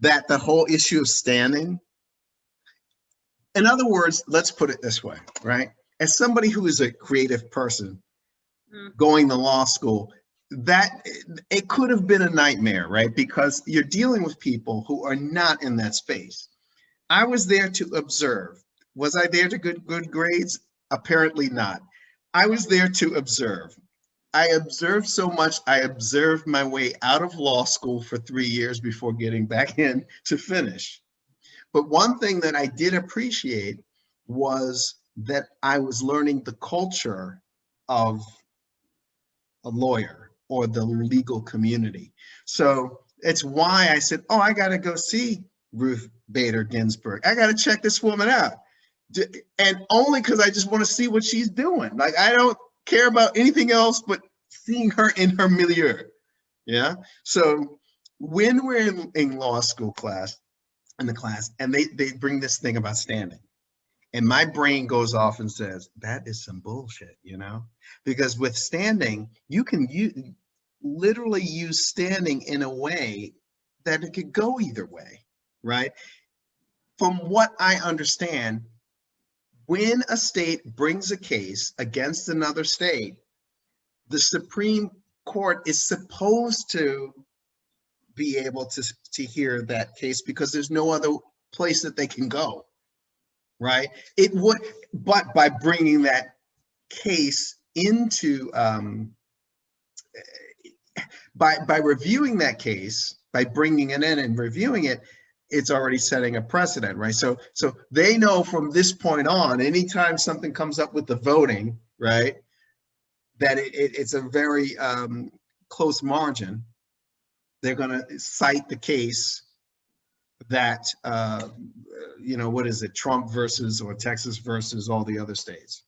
Speaker 2: that the whole issue of standing, in other words, let's put it this way, right? As somebody who is a creative person, going to law school, that it could have been a nightmare, right? Because you're dealing with people who are not in that space. I was there to observe. Was I there to good grades? Apparently not. I was there to observe. I observed so much, I observed my way out of law school for 3 years before getting back in to finish. But one thing that I did appreciate was that I was learning the culture of a lawyer or the legal community. So it's why I said, oh, I got to go see Ruth Bader Ginsburg. I got to check this woman out. And only because I just want to see what she's doing. Like, I don't care about anything else but seeing her in her milieu. Yeah. So when we're in law school class, and they bring this thing about standing, and my brain goes off and says, that is some bullshit, because with standing, you can literally use standing in a way that it could go either way, right? From what I understand, when a state brings a case against another state, the Supreme Court is supposed to be able to hear that case because there's no other place that they can go. Right? It would, but by bringing that case into, by reviewing that case, by bringing it in and reviewing it, it's already setting a precedent, right? So they know from this point on, anytime something comes up with the voting, right, that it's a very close margin. They're going to cite the case that, what is it, Trump versus or Texas versus all the other states.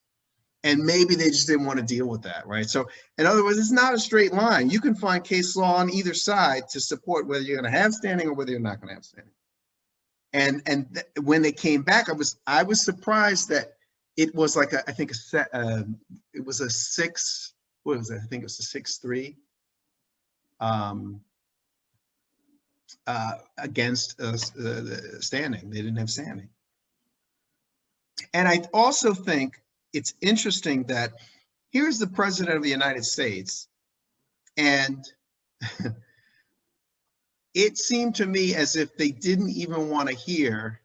Speaker 2: And maybe they just didn't want to deal with that, right? So in other words, it's not a straight line. You can find case law on either side to support whether you're going to have standing or whether you're not going to have standing. And when they came back, I was surprised that it was like it was a 6, what was it? I think it was a 6-3. Against standing. They didn't have standing. And I also think it's interesting that here's the president of the United States, and it seemed to me as if they didn't even want to hear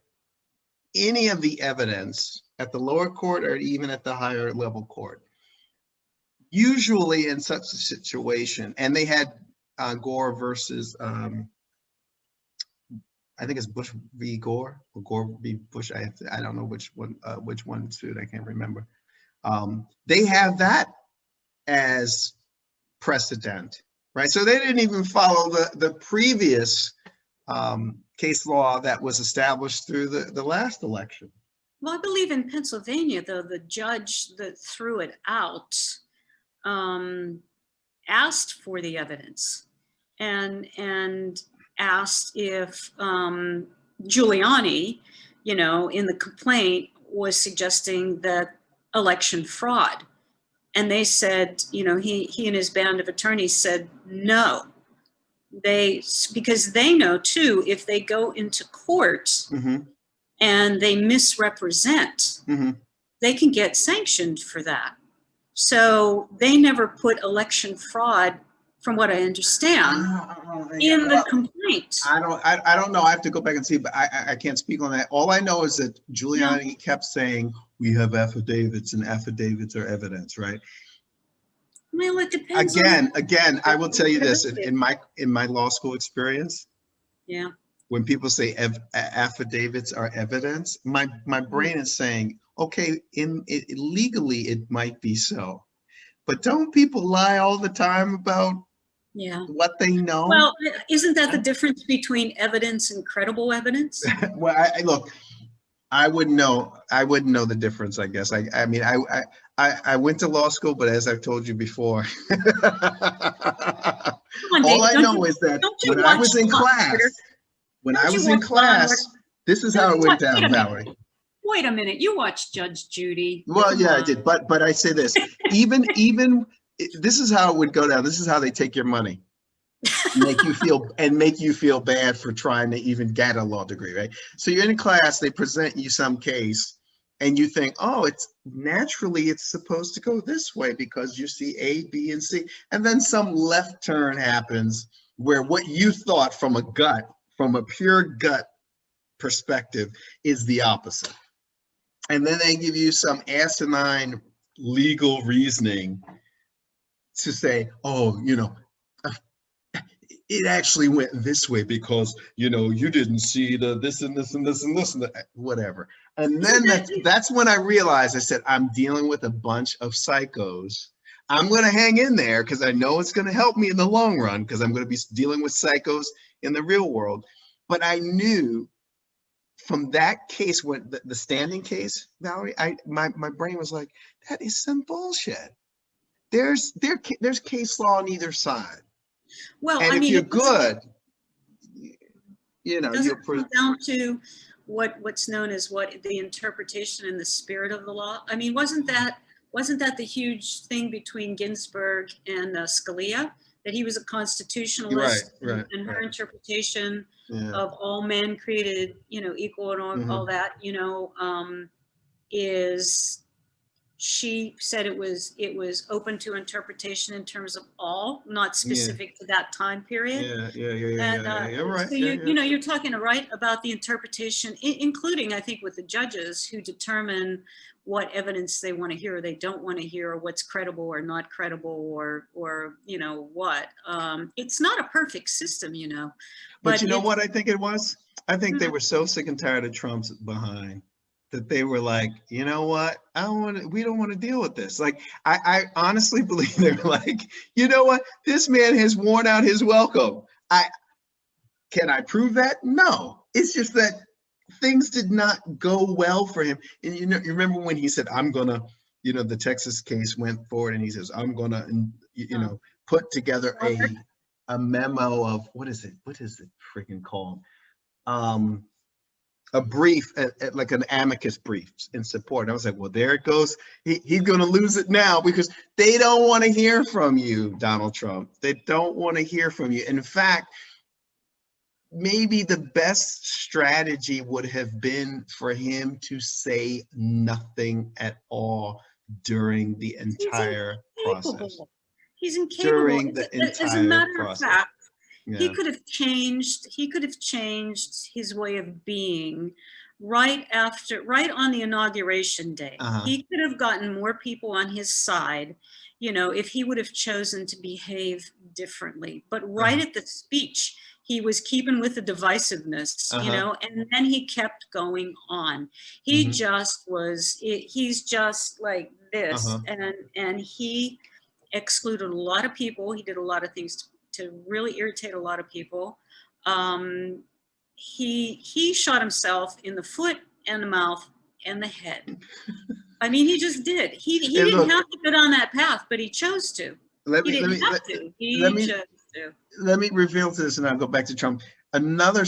Speaker 2: any of the evidence at the lower court or even at the higher level court. Usually in such a situation, and they had Gore versus I think it's Bush v. Gore or Gore v. Bush. I don't know which one suit. I can't remember. They have that as precedent, right? So they didn't even follow the previous case law that was established through the last election.
Speaker 1: Well, I believe in Pennsylvania, though, the judge that threw it out asked for the evidence and asked if Giuliani, in the complaint was suggesting that election fraud. And they said, he and his band of attorneys said no. Because they know too, if they go into court
Speaker 2: Mm-hmm.
Speaker 1: and they misrepresent,
Speaker 2: Mm-hmm.
Speaker 1: they can get sanctioned for that. So they never put election fraud, from what I understand, in the complaint.
Speaker 2: I don't know. I have to go back and see, but I can't speak on that. All I know is that Giuliani kept saying we have affidavits, and affidavits are evidence, right?
Speaker 1: Well, it depends.
Speaker 2: Again, I will tell you this: in my law school experience,
Speaker 1: Yeah.
Speaker 2: When people say affidavits are evidence, my brain is saying, okay, legally it might be so, but don't people lie all the time about
Speaker 1: Yeah.
Speaker 2: what they know?
Speaker 1: Well, isn't that the difference between evidence and credible evidence?
Speaker 2: Well, look, I wouldn't know. I wouldn't know the difference, I guess. I mean, I went to law school, but as I've told you before,
Speaker 1: Come on,
Speaker 2: all
Speaker 1: David,
Speaker 2: I know is that
Speaker 1: don't you
Speaker 2: when I
Speaker 1: watch
Speaker 2: was in
Speaker 1: Law and Order?
Speaker 2: class, when
Speaker 1: Don't
Speaker 2: I
Speaker 1: you
Speaker 2: was in
Speaker 1: watch Law and Order?
Speaker 2: class, this is
Speaker 1: Don't
Speaker 2: how it
Speaker 1: you
Speaker 2: went
Speaker 1: watch- wait a
Speaker 2: down,
Speaker 1: minute.
Speaker 2: Valerie.
Speaker 1: Wait a minute. You watch Judge Judy.
Speaker 2: Well,
Speaker 1: Come
Speaker 2: yeah, I
Speaker 1: on.
Speaker 2: did, but I say this, even this is how it would go down. This is how they take your money. make you feel bad for trying to even get a law degree, right? So you're in class, they present you some case, and you think, oh, it's supposed to go this way because you see A, B, and C, and then some left turn happens where what you thought from a pure gut perspective is the opposite. And then they give you some asinine legal reasoning to say, oh, it actually went this way because you didn't see the this and this and this and this and that, whatever. And then that's when I realized, I said, I'm dealing with a bunch of psychos. I'm going to hang in there because I know it's going to help me in the long run, because I'm going to be dealing with psychos in the real world. But I knew from that case, when the standing case, Valerie, my brain was like, that is some bullshit. There's case law on either side.
Speaker 1: Well,
Speaker 2: And
Speaker 1: I
Speaker 2: if
Speaker 1: mean,
Speaker 2: you're good,
Speaker 1: doesn't it come down to what's known as the interpretation and the spirit of the law? I mean, wasn't that the huge thing between Ginsburg and Scalia, that he was a constitutionalist,
Speaker 2: right,
Speaker 1: and her interpretation
Speaker 2: yeah.
Speaker 1: of all men created, equal and all that, is, she said it was open to interpretation in terms of all, not specific to that time period.
Speaker 2: Yeah. You're right.
Speaker 1: So you're talking right about the interpretation, including, I think, with the judges who determine what evidence they want to hear or they don't want to hear, or what's credible or not credible, or what. It's not a perfect system,
Speaker 2: But you know what I think it was? I think they were so sick and tired of Trump's behind that they were like, you know what? We don't want to deal with this. Like, I honestly believe they're like, you know what? This man has worn out his welcome. Can I prove that? No. It's just that things did not go well for him. And you remember when he said, I'm gonna, the Texas case went forward, and he says, I'm gonna, put together a memo of, what is it freaking called? A brief, like an amicus brief in support. And I was like, well, there it goes. He's going to lose it now, because they don't want to hear from you, Donald Trump. They don't want to hear from you. In fact, maybe the best strategy would have been for him to say nothing at all during the entire process.
Speaker 1: He's incapable.
Speaker 2: During the entire
Speaker 1: As a matter
Speaker 2: process.
Speaker 1: of fact,
Speaker 2: Yeah.
Speaker 1: he could have changed his way of being right on the inauguration day. He could have gotten more people on his side, if he would have chosen to behave differently. But right at the speech, he was keeping with the divisiveness, and then he kept going on. He just he's just like this. And he excluded a lot of people. He did a lot of things to really irritate a lot of people. He shot himself in the foot and the mouth and the head. I mean, he just did. He didn't have to go down that path, but he chose to.
Speaker 2: Let me reveal this, and I'll go back to Trump. Another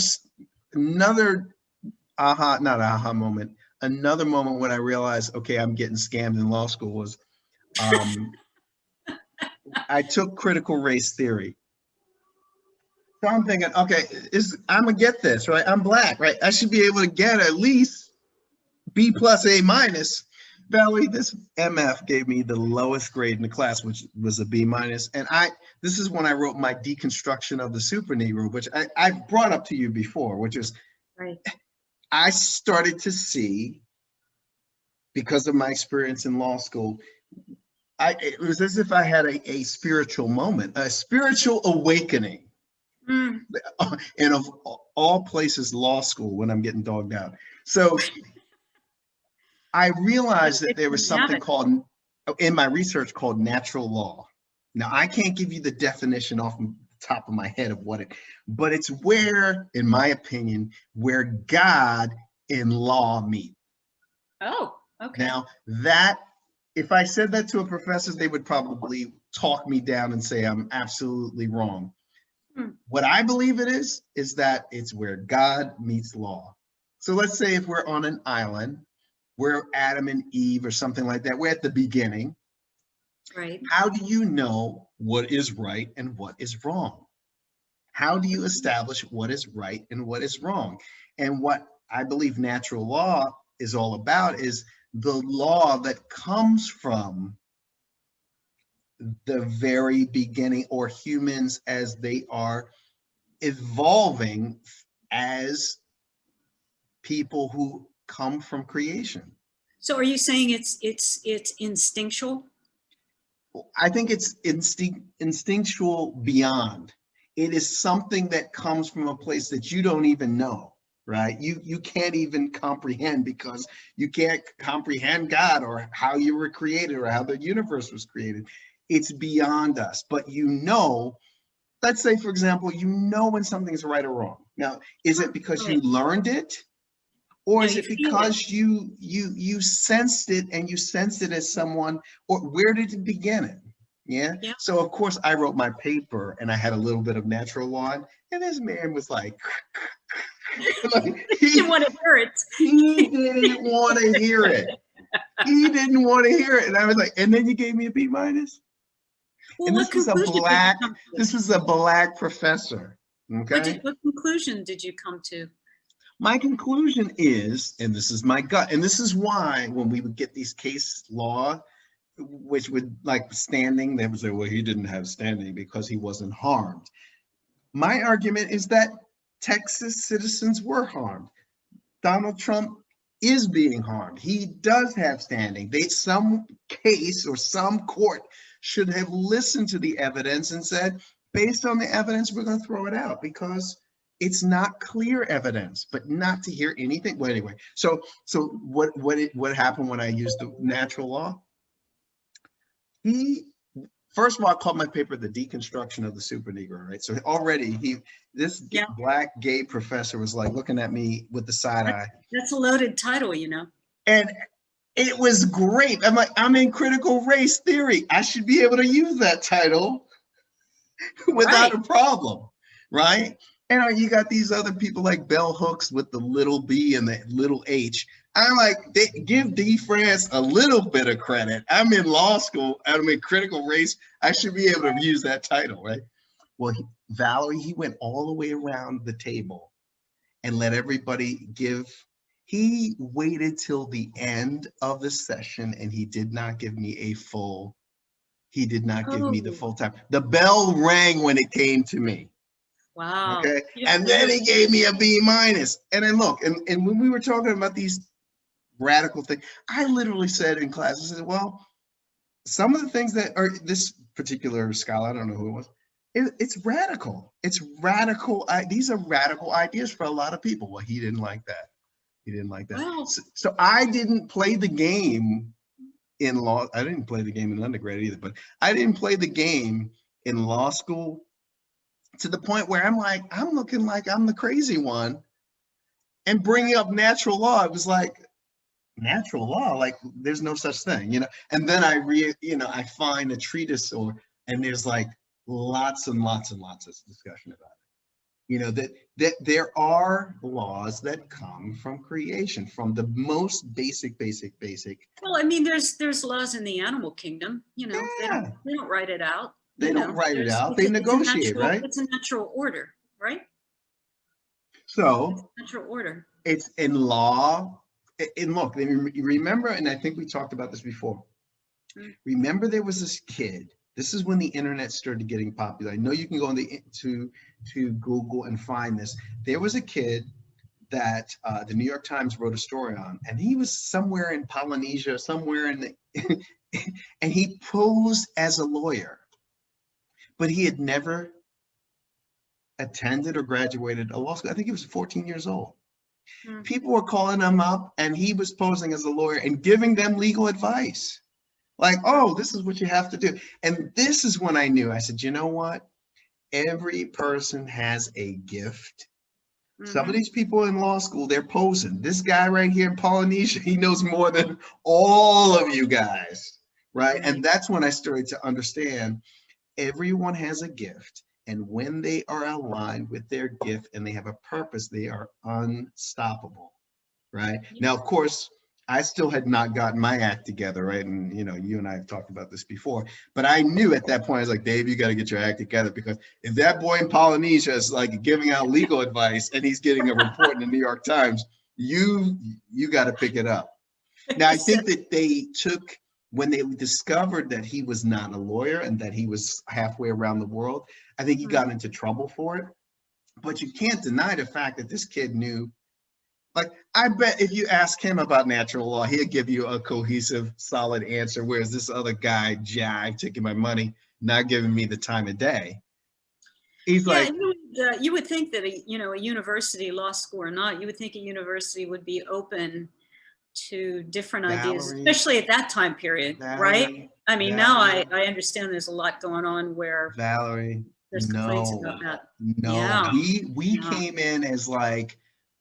Speaker 2: moment. Another moment when I realized, okay, I'm getting scammed in law school was, I took critical race theory. So I'm thinking, okay, I'm gonna get this, right? I'm Black, right? I should be able to get at least B+, A-. Valerie, this MF gave me the lowest grade in the class, which was a B-. And this is when I wrote my deconstruction of the super Negro, which I brought up to you before, which is,
Speaker 1: right.
Speaker 2: I started to see, because of my experience in law school, it was as if I had a spiritual moment, a spiritual awakening.
Speaker 1: Mm.
Speaker 2: And of all places, law school, when I'm getting dogged out. So I realized that
Speaker 1: It
Speaker 2: there was
Speaker 1: didn't have
Speaker 2: something
Speaker 1: it.
Speaker 2: called, in my research, called natural law. Now, I can't give you the definition off the top of my head of what it, but it's where, in my opinion, where God and law meet.
Speaker 1: Oh, okay.
Speaker 2: Now, that, if I said that to a professor, they would probably talk me down and say I'm absolutely wrong.
Speaker 1: Hmm.
Speaker 2: What I believe it is that it's where God meets law. So let's say if we're on an island, we're Adam and Eve or something like that, we're at the beginning.
Speaker 1: Right.
Speaker 2: How do you know what is right and what is wrong? How do you establish what is right and what is wrong? And what I believe natural law is all about is the law that comes from the very beginning, or humans as they are evolving as people who come from creation.
Speaker 1: So are you saying it's instinctual?
Speaker 2: I think it's instinctual beyond. It is something that comes from a place that you don't even know, right? You can't even comprehend, because you can't comprehend God or how you were created or how the universe was created. It's beyond us. But you know, let's say, for example, you know when something's right or wrong. Now, is it because you
Speaker 1: Right.
Speaker 2: learned it? Or
Speaker 1: No,
Speaker 2: is
Speaker 1: you
Speaker 2: it
Speaker 1: feel it.
Speaker 2: because you sensed it, and you sensed it as someone, or where did it begin? Yeah.
Speaker 1: Yeah.
Speaker 2: So of course I wrote my paper and I had a little bit of natural law, and this man was like, like
Speaker 1: You want to hear it.
Speaker 2: he didn't want to hear it. He didn't want to hear it. And I was like, and then you gave me a B minus.
Speaker 1: Well,
Speaker 2: And
Speaker 1: what conclusion did you come to?
Speaker 2: this was a black professor. Okay.
Speaker 1: What conclusion did you come to?
Speaker 2: My conclusion is, and this is my gut, and this is why when we would get these case law, which would like standing, they would say, well, he didn't have standing because he wasn't harmed. My argument is that Texas citizens were harmed. Donald Trump is being harmed. He does have standing. Some case or some court should have listened to the evidence and said, based on the evidence, we're going to throw it out because it's not clear evidence. But not to hear anything. Well, anyway, so what happened when I used the natural law? He, first of all, I called my paper "The Deconstruction of the Super Negro," right? So already this
Speaker 1: Yeah.
Speaker 2: black gay professor was like looking at me with the side eye.
Speaker 1: That's a loaded title, you know.
Speaker 2: And it was great. I'm like, I'm in critical race theory. I should be able to use that title without
Speaker 1: Right.
Speaker 2: a problem, right? And you got these other people like bell hooks with the little b and the little h. I'm like, give D. France a little bit of credit. I'm in law school. I'm in critical race. I should be able to use that title, right? Well, Valerie, he went all the way around the table and let everybody give. He waited till the end of the session, and he did not give me a full. He did not give me the
Speaker 1: Oh,
Speaker 2: full time. The bell rang when it came to me.
Speaker 1: wow.
Speaker 2: Okay.
Speaker 1: Yeah,
Speaker 2: And then he gave me a B minus. And then look, and when we were talking about these radical things, I literally said in class, I said, well, some of the things that are this particular scholar, I don't know who it was, it's radical. It's radical. These are radical ideas for a lot of people. Well, he didn't like that. He didn't like that.
Speaker 1: Well,
Speaker 2: So I didn't play the game in law. I didn't play the game in undergrad either, but I didn't play the game in law school to the point where I'm like, I'm looking like I'm the crazy one, and bringing up natural law. It was like, natural law, like there's no such thing, And then I find a treatise, and there's like lots and lots and lots of discussion about it. That there are laws that come from creation, from the most basic.
Speaker 1: well, I mean, there's laws in the animal kingdom, you know.
Speaker 2: Yeah,
Speaker 1: They don't write it out,
Speaker 2: they
Speaker 1: you
Speaker 2: don't
Speaker 1: know.
Speaker 2: write it out. They
Speaker 1: It's a
Speaker 2: negotiate, right?
Speaker 1: it's a natural order, right? It's
Speaker 2: So
Speaker 1: a natural order.
Speaker 2: it's in law. And look, remember, and I think we talked about this before. Remember, there was this kid. This is when the internet started getting popular. I know you can go on to Google and find this. There was a kid that the New York Times wrote a story on, and he was somewhere in Polynesia, somewhere in the, and he posed as a lawyer, but he had never attended or graduated a law school. I think he was 14 years old.
Speaker 1: Mm.
Speaker 2: People were calling him up and he was posing as a lawyer and giving them legal advice. Like, oh, this is what you have to do. And this is when I knew, I said, you know what? Every person has a gift. Some of these people in law school, they're posing. This guy right here in Polynesia, he knows more than all of you guys, right? And that's when I started to understand everyone has a gift. And when they are aligned with their gift and they have a purpose, they are unstoppable, right? Now, of course, I still had not gotten my act together, right? And, you know, you and I have talked about this before, but I knew at that point, I was like, Dave, you got to get your act together, because if that boy in Polynesia is like giving out legal advice and he's getting a report in the New York Times, you got to pick it up. Now, I think that they took, when they discovered that he was not a lawyer and that he was halfway around the world, I think he got into trouble for it. But you can't deny the fact that this kid knew. Like, I bet if you ask him about natural law, he'll give you a cohesive, solid answer. Whereas this other guy, Jive, taking my money, not giving me the time of day. He's like,
Speaker 1: you would think that a university, law school or not, you would think a university would be open to different ideas, especially at that time period, right? I mean, now I understand there's a lot going on where
Speaker 2: Valerie,
Speaker 1: there's complaints about that.
Speaker 2: No,
Speaker 1: Yeah.
Speaker 2: we came in as like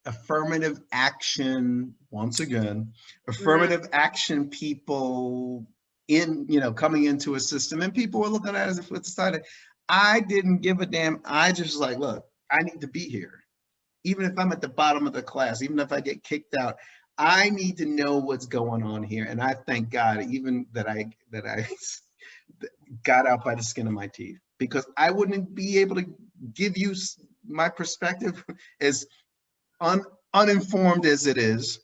Speaker 2: affirmative action, once again, affirmative action people in, coming into a system, and people were looking at it as if it's decided. I didn't give a damn. I just like, look, I need to be here. Even if I'm at the bottom of the class, even if I get kicked out, I need to know what's going on here. And I thank God even that I got out by the skin of my teeth, because I wouldn't be able to give you my perspective as uninformed as it is,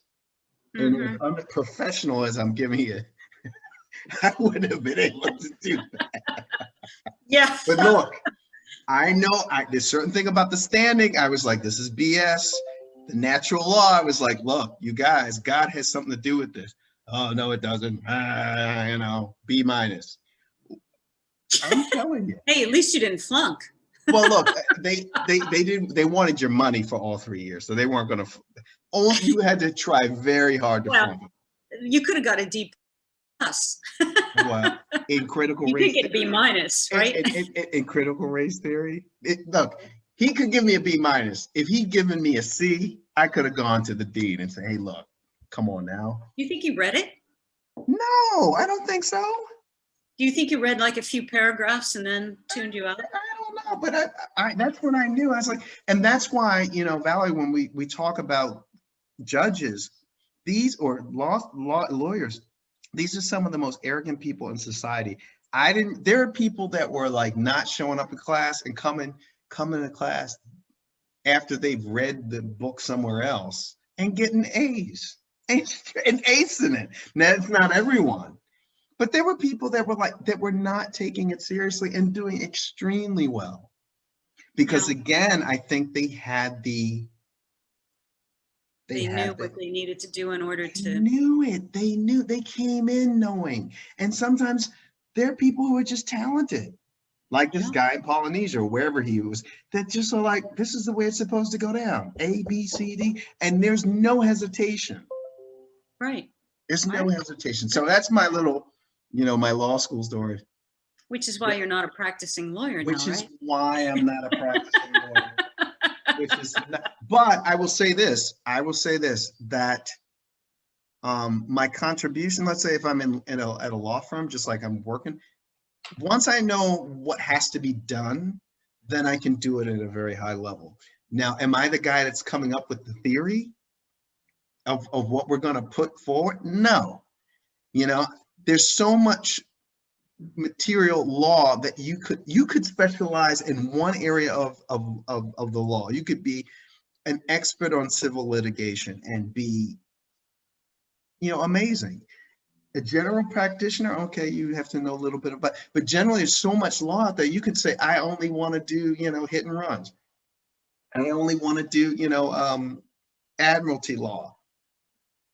Speaker 2: and as unprofessional as I'm giving you. I wouldn't have been able to do that.
Speaker 1: Yeah.
Speaker 2: But look, I know there's certain thing about the standing. I was like, this is BS. The natural law, I was like, look, you guys, God has something to do with this. Oh, no, it doesn't. B-. I'm telling you.
Speaker 1: Hey, at least you didn't flunk.
Speaker 2: Well, look, they didn't. They wanted your money for all 3 years, so they weren't going to. Only you had to try very hard to flunk it.
Speaker 1: You could have got a D+.
Speaker 2: Well, in critical race,
Speaker 1: you could get B-, right?
Speaker 2: In critical race theory, look, he could give me a B-. If he'd given me a C, I could have gone to the dean and said, "Hey, look, come on now."
Speaker 1: You think he read it?
Speaker 2: No, I don't think so.
Speaker 1: Do you think you read like a few paragraphs and then tuned you out?
Speaker 2: I don't know, but I that's when I knew. I was like, and that's why, Valerie, when we talk about judges, these or lawyers, these are some of the most arrogant people in society. There are people that were like not showing up in class and coming to class after they've read the book somewhere else and getting A's and acing it. Now, it's not everyone. But there were people that were not taking it seriously and doing extremely well. Because again, I think they knew
Speaker 1: what they needed to do in order to.
Speaker 2: They knew it. They came in knowing. And sometimes there are people who are just talented. Like this guy in Polynesia or wherever he was, that just are like, this is the way it's supposed to go down. A, B, C, D. And there's no hesitation.
Speaker 1: Right.
Speaker 2: There's no hesitation. So that's my little, my law school story.
Speaker 1: Which is why you're not a practicing lawyer now,
Speaker 2: Which is why I'm not a practicing lawyer. But I will say this, that my contribution, let's say if I'm at a law firm, just like I'm working, once I know what has to be done, then I can do it at a very high level. Now, am I the guy that's coming up with the theory of what we're going to put forward? No. There's so much material law that you could specialize in one area of the law. You could be an expert on civil litigation and be, amazing. A general practitioner, okay, you have to know a little bit about, but generally there's so much law out there. You could say, I only want to do, hit and runs. I only want to do, admiralty law.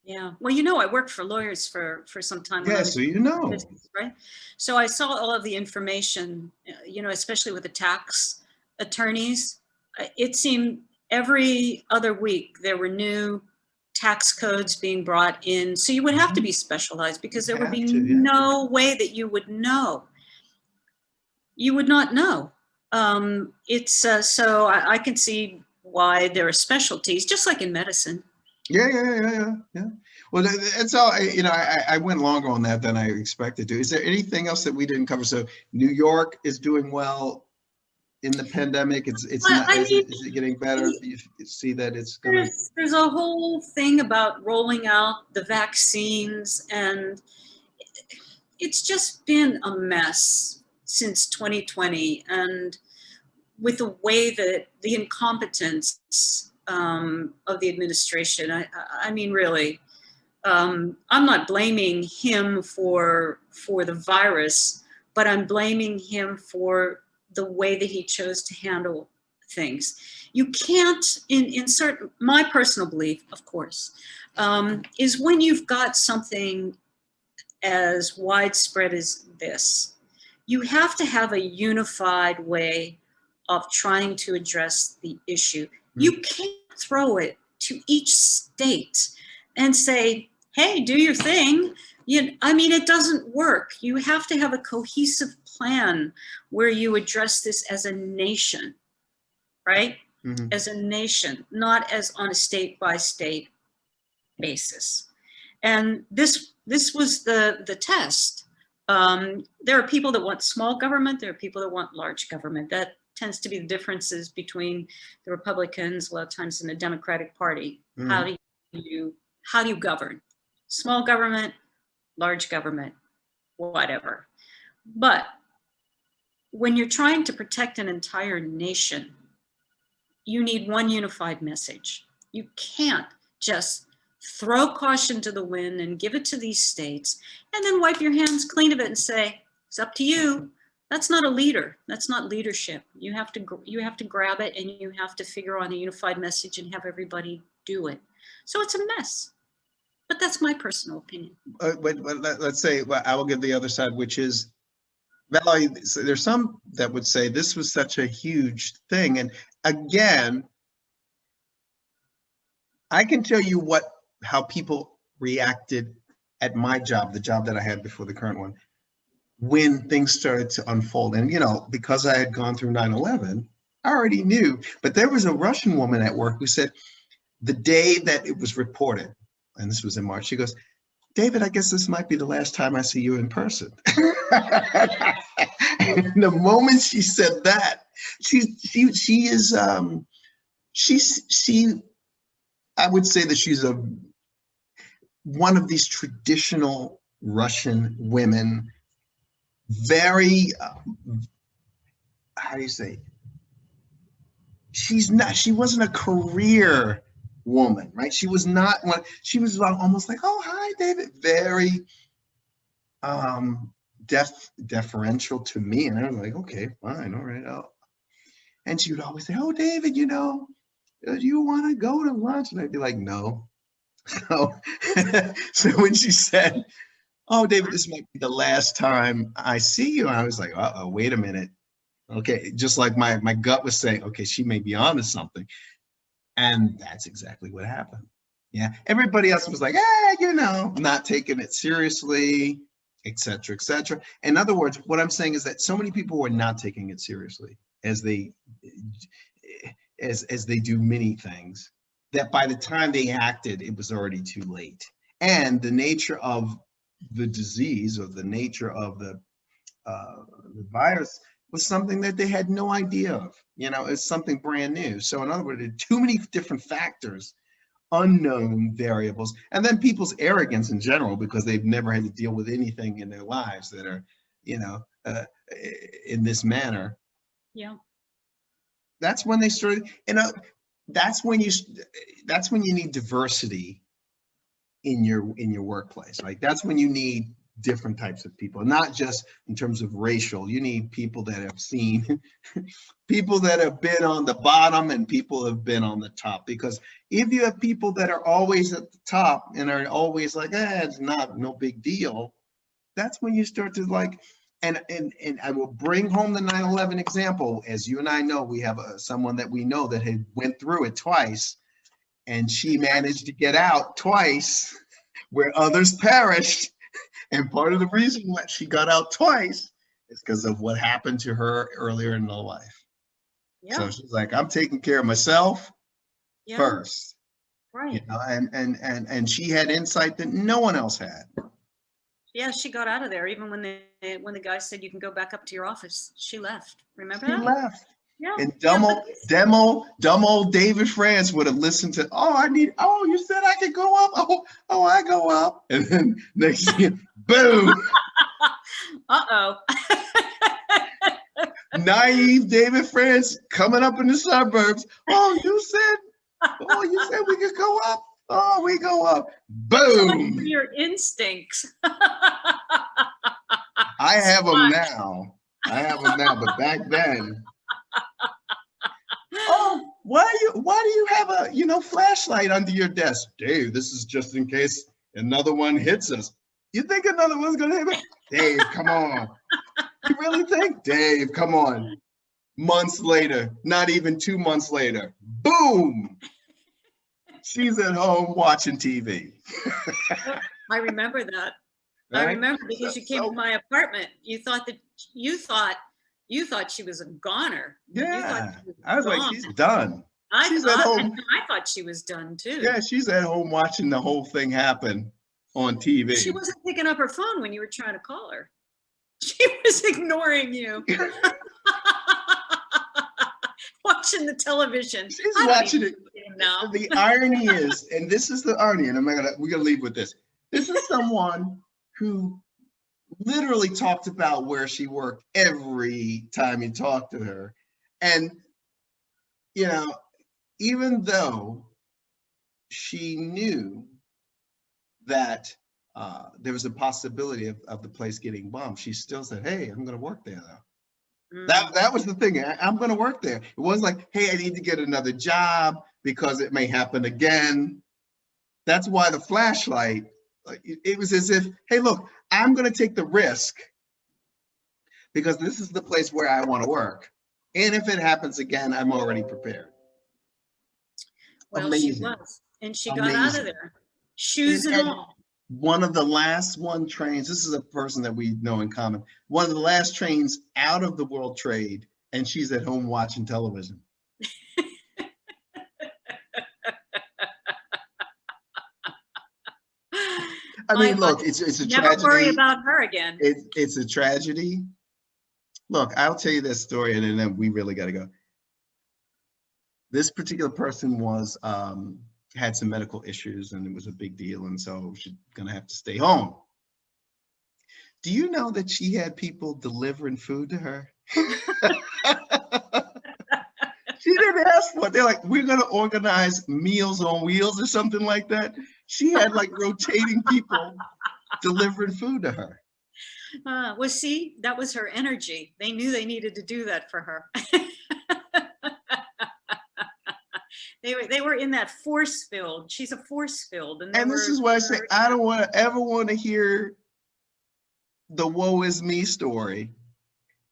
Speaker 1: Yeah. Well, I worked for lawyers for some time.
Speaker 2: Yeah, so business,
Speaker 1: right? So I saw all of the information, especially with the tax attorneys, it seemed every other week there were new tax codes being brought in. So you would have to be specialized because there would be no way that you would know. You would not know. So I can see why there are specialties, just like in medicine.
Speaker 2: Yeah. Well, that's all. I went longer on that than I expected to. Is there anything else that we didn't cover? So New York is doing well in the pandemic. It's not. Is it getting better? You see that it's gonna.
Speaker 1: There's a whole thing about rolling out the vaccines, and it's just been a mess since 2020, and with the way that the incompetence of the administration. I mean, really, I'm not blaming him for the virus, but I'm blaming him for the way that he chose to handle things. You can't, in certain, my personal belief, of course, is when you've got something as widespread as this, you have to have a unified way of trying to address the issue. You can't throw it to each state and say, hey, do your thing. I mean, it doesn't work. You have to have a cohesive plan where you address this as a nation, right? As a nation, not as on a state by state basis. And this was the test. There are people that want small government. There are people that want large government. That tends to be the differences between the Republicans, a lot of times, in the Democratic Party. How do you govern? Small government, large government, whatever. But when you're trying to protect an entire nation, you need one unified message. You can't just throw caution to the wind and give it to these states and then wipe your hands clean of it and say, it's up to you. That's not a leader. That's not leadership. You have to grab it and you have to figure on a unified message and have everybody do it. So it's a mess. But that's my personal opinion.
Speaker 2: Let's say, well, I will give the other side, which is, Valerie, so there's some that would say this was such a huge thing. And again, I can tell you how people reacted at my job, the job that I had before the current one, when things started to unfold. And, because I had gone through 9/11, I already knew. But there was a Russian woman at work who said the day that it was reported, and this was in March, she goes, David, I guess this might be the last time I see you in person. And the moment she said that, I would say that she's one of these traditional Russian women, very, how do you say? She wasn't a career woman, right? She was not one. She was almost like, oh, hi, David. Very deferential to me. And I was like, okay, fine, all right. And she would always say, oh, David, do you want to go to lunch? And I'd be like, no. So when she said, oh, David, this might be the last time I see you, I was like, uh-oh, wait a minute. Okay, just like my gut was saying, okay, she may be onto something. And that's exactly what happened. Yeah, everybody else was like, not taking it seriously, et cetera, et cetera. In other words, what I'm saying is that so many people were not taking it seriously as they do many things, that by the time they acted, it was already too late. And the nature of the disease, or the nature of the virus, was something that they had no idea of. It's something brand new. So in other words, there are too many different factors, unknown variables, and then people's arrogance in general, because they've never had to deal with anything in their lives that are, in this manner.
Speaker 1: Yeah.
Speaker 2: That's when they started, that's when you need diversity in your workplace. Like that's when you need different types of people, not just in terms of racial. You need people that have seen, people that have been on the bottom and people have been on the top. Because if you have people that are always at the top and are always like, it's no big deal, that's when you start to like And I will bring home the 9/11 example. As you and I know, we have someone that we know that had went through it twice, and she managed to get out twice where others perished. And part of the reason why she got out twice is because of what happened to her earlier in her life.
Speaker 1: Yeah.
Speaker 2: So she's like, I'm taking care of myself first.
Speaker 1: Right.
Speaker 2: You know, and she had insight that no one else had.
Speaker 1: Yeah, she got out of there. Even when the guy said you can go back up to your office, she left. Remember
Speaker 2: She
Speaker 1: that?
Speaker 2: left.
Speaker 1: Yeah.
Speaker 2: And
Speaker 1: Yeah,
Speaker 2: dumb old David France would have listened to, you said I could go up. I go up. And then next thing, boom.
Speaker 1: Uh-oh.
Speaker 2: Naive David France coming up in the suburbs. You said we could go up. Oh, we go up. Boom.
Speaker 1: For your instincts.
Speaker 2: I have them now. But back then. Why do you have a flashlight under your desk? Dave, this is just in case another one hits us. You think another one's gonna hit us? Dave, come on. You really think? Dave, come on. Months later, not even 2 months later, boom. She's at home watching TV.
Speaker 1: I remember that.
Speaker 2: Right?
Speaker 1: I remember because you came to my apartment. You thought she was a goner.
Speaker 2: Yeah. I was like, she's done. She's at home.
Speaker 1: I thought she was done too.
Speaker 2: Yeah, she's at home watching the whole thing happen on TV.
Speaker 1: She wasn't picking up her phone when you were trying to call her. She was ignoring you. Watching the television.
Speaker 2: She's watching it. Now. The irony is, and this is the irony, and we're gonna leave with this. This is someone who literally talked about where she worked every time you talked to her. And, even though she knew that there was a possibility of the place getting bombed, she still said, hey, I'm going to work there though. That was the thing. I'm going to work there. It wasn't like, hey, I need to get another job because it may happen again. That's why the flashlight, it was as if, hey, look, I'm going to take the risk because this is the place where I want to work. And if it happens again, I'm already prepared.
Speaker 1: Well,
Speaker 2: amazing.
Speaker 1: She was. And she got out of there. Shoes and all.
Speaker 2: One of the last trains, this is a person that we know in common, one of the last trains out of the World Trade, and she's at home watching television. I mean, look, it's a tragedy.
Speaker 1: Never worry about her again.
Speaker 2: It's a tragedy. Look, I'll tell you this story, and then we really got to go. This particular person had some medical issues, and it was a big deal, and so she's gonna have to stay home. Do you know that she had people delivering food to her? She didn't ask for it. They're like, we're gonna organize Meals on Wheels or something like that. She had like rotating people delivering food to her.
Speaker 1: Well, see, that was her energy. They knew they needed to do that for her. They were in that force field. She's a force field.
Speaker 2: And this is why I say, I don't ever want to hear the woe is me story.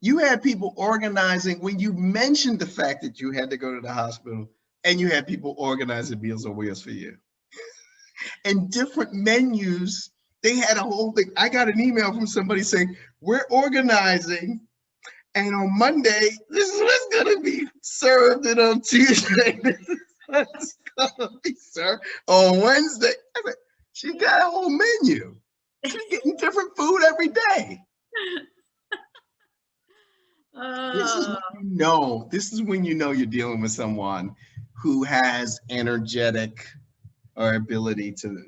Speaker 2: You had people organizing when you mentioned the fact that you had to go to the hospital, and you had people organizing Meals on Wheels for you. And different menus, they had a whole thing. I got an email from somebody saying, we're organizing, and on Monday, this is what's gonna be served, and on Tuesday, this is what's gonna be served. On Wednesday, I mean, she got a whole menu. She's getting different food every day. This is when you know you're dealing with someone who has energetic or ability to,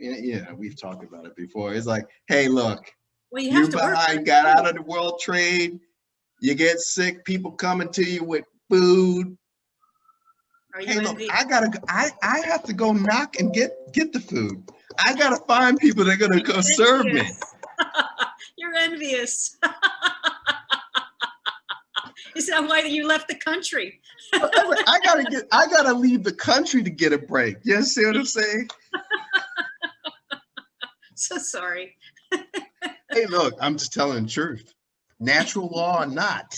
Speaker 2: we've talked about it before. It's like, hey, look,
Speaker 1: well, you
Speaker 2: got out of the World Trade, you get sick, people coming to you with food. Hey, look, I have to go knock and get the food. I gotta find people that are gonna go serve me.
Speaker 1: You're envious. Is that why you left the country?
Speaker 2: I gotta leave the country to get a break. You see what I'm saying?
Speaker 1: So sorry.
Speaker 2: Hey, look, I'm just telling the truth. natural law or not.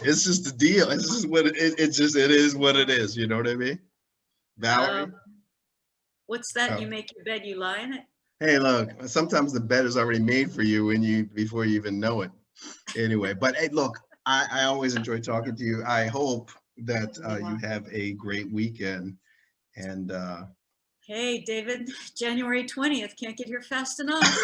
Speaker 2: It's just the deal. It's just what it is what it is. You know what I mean? Valerie?
Speaker 1: What's that?
Speaker 2: Oh.
Speaker 1: You make your bed, you lie in it?
Speaker 2: Hey, look, sometimes the bed is already made for you before you even know it. Anyway, but hey, look, I always enjoy talking to you. I hope that you have a great weekend. And
Speaker 1: hey, David, January 20th, can't get here fast enough.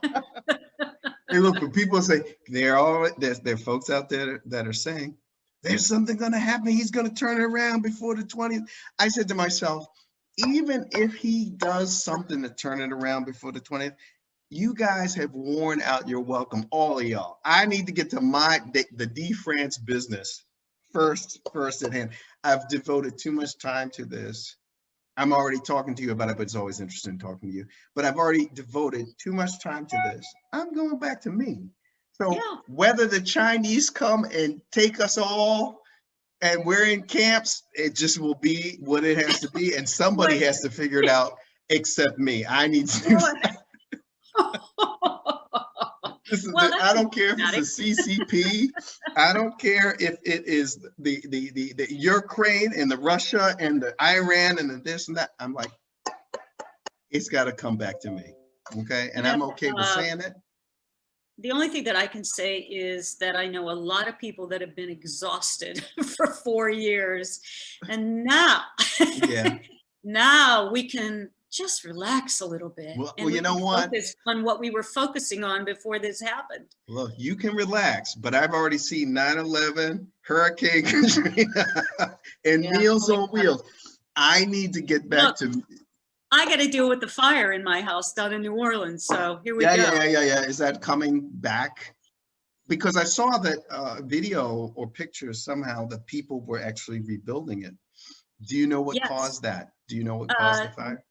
Speaker 2: hey, look, when people say there are folks out there that are saying there's something going to happen, he's going to turn it around before the 20th. I said to myself, even if he does something to turn it around before the 20th, you guys have worn out your welcome, all of y'all. I need to get to the DFrance business first at hand. I've devoted too much time to this. I'm already talking to you about it, but it's always interesting talking to you. But I've already devoted too much time to this. I'm going back to me. So whether the Chinese come and take us all and we're in camps, it just will be what it has to be. And somebody has to figure it out except me. I need to do that. I don't care if it's a CCP. I don't care if it is the Ukraine and the Russia and the Iran and the this and that. I'm like, it's got to come back to me. Okay. And I'm okay with saying it.
Speaker 1: The only thing that I can say is that I know a lot of people that have been exhausted for 4 years. And now, now we can just relax a little bit.
Speaker 2: Well, you know what?
Speaker 1: Focus on what we were focusing on before this happened.
Speaker 2: Look, you can relax, but I've already seen 9/11, Hurricane Katrina, and Meals on Wheels. I need to get back to.
Speaker 1: I got to deal with the fire in my house down in New Orleans. So here we go.
Speaker 2: Yeah. Is that coming back? Because I saw that video or pictures somehow that people were actually rebuilding it. Do you know what caused that? Do you know what caused the fire?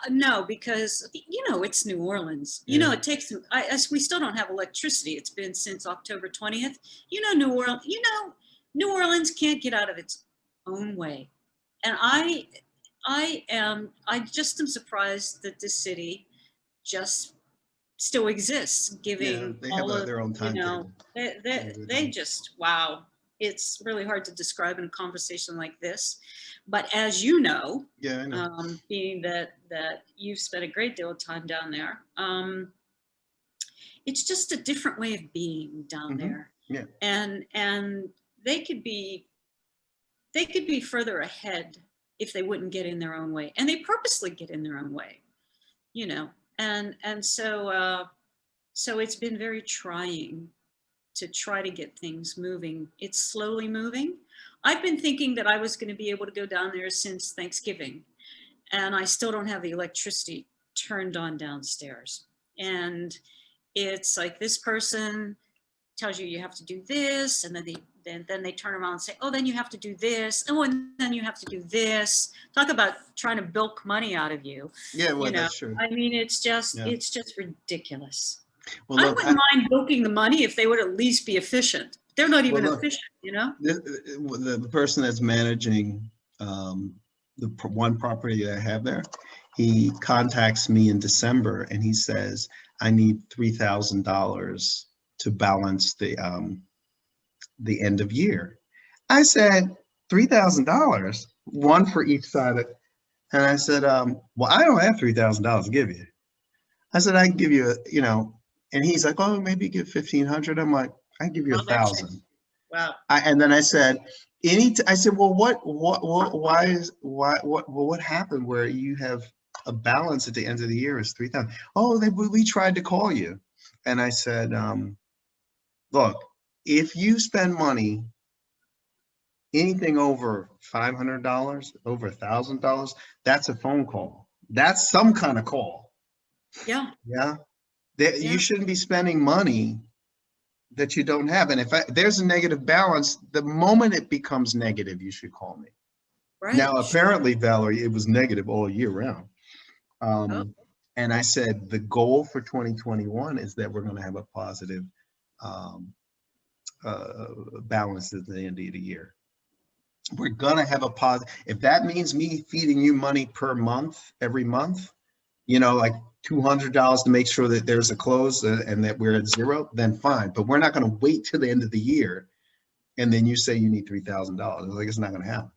Speaker 1: No, because, you know, it's New Orleans. You know, it takes, we still don't have electricity. It's been since October 20th. You know, New Orleans can't get out of its own way. And I just am surprised that this city just still exists, giving
Speaker 2: they have their own time.
Speaker 1: They just, wow. It's really hard to describe in a conversation like this. But as you know,
Speaker 2: I know.
Speaker 1: Being that you've spent a great deal of time down there, it's just a different way of being down there.
Speaker 2: Yeah.
Speaker 1: And they could be further ahead if they wouldn't get in their own way. And they purposely get in their own way, you know. And so it's been very trying to try to get things moving. It's slowly moving. I've been thinking that I was going to be able to go down there since Thanksgiving, and I still don't have the electricity turned on downstairs. And it's like this person tells you have to do this, and then they turn around and say, oh, then you have to do this, and then you have to do this. Talk about trying to bilk money out of you.
Speaker 2: Yeah, well,
Speaker 1: you know?
Speaker 2: That's true.
Speaker 1: I mean, it's just ridiculous.
Speaker 2: Well,
Speaker 1: look, I wouldn't mind bilking the money if they would at least be efficient. They're not even efficient, you know?
Speaker 2: The person that's managing the one property that I have there, he contacts me in December and he says, I need $3,000 to balance the end of year. I said, $3,000, one for each side. And I said, well, I don't have $3,000 to give you. I said, I can give you, and he's like, oh, maybe give 1,500. I'm like, I give you 1,000.
Speaker 1: Wow.
Speaker 2: And then I said, I said, well, what happened where you have a balance at the end of the year is 3,000? Oh, we tried to call you. And I said, look, if you spend money, anything over $500, over $1,000, that's a phone call. That's some kind of call.
Speaker 1: Yeah.
Speaker 2: Yeah. You shouldn't be spending money that you don't have. And if there's a negative balance, the moment it becomes negative, you should call me. Right. Now, apparently, Valerie, it was negative all year round. And I said, the goal for 2021 is that we're going to have a positive balance at the end of the year. We're going to have a positive. If that means me feeding you money per month, every month, like $200 to make sure that there's a close and that we're at zero, then fine. But we're not going to wait till the end of the year and then you say you need $3,000. Like, it's not going to happen.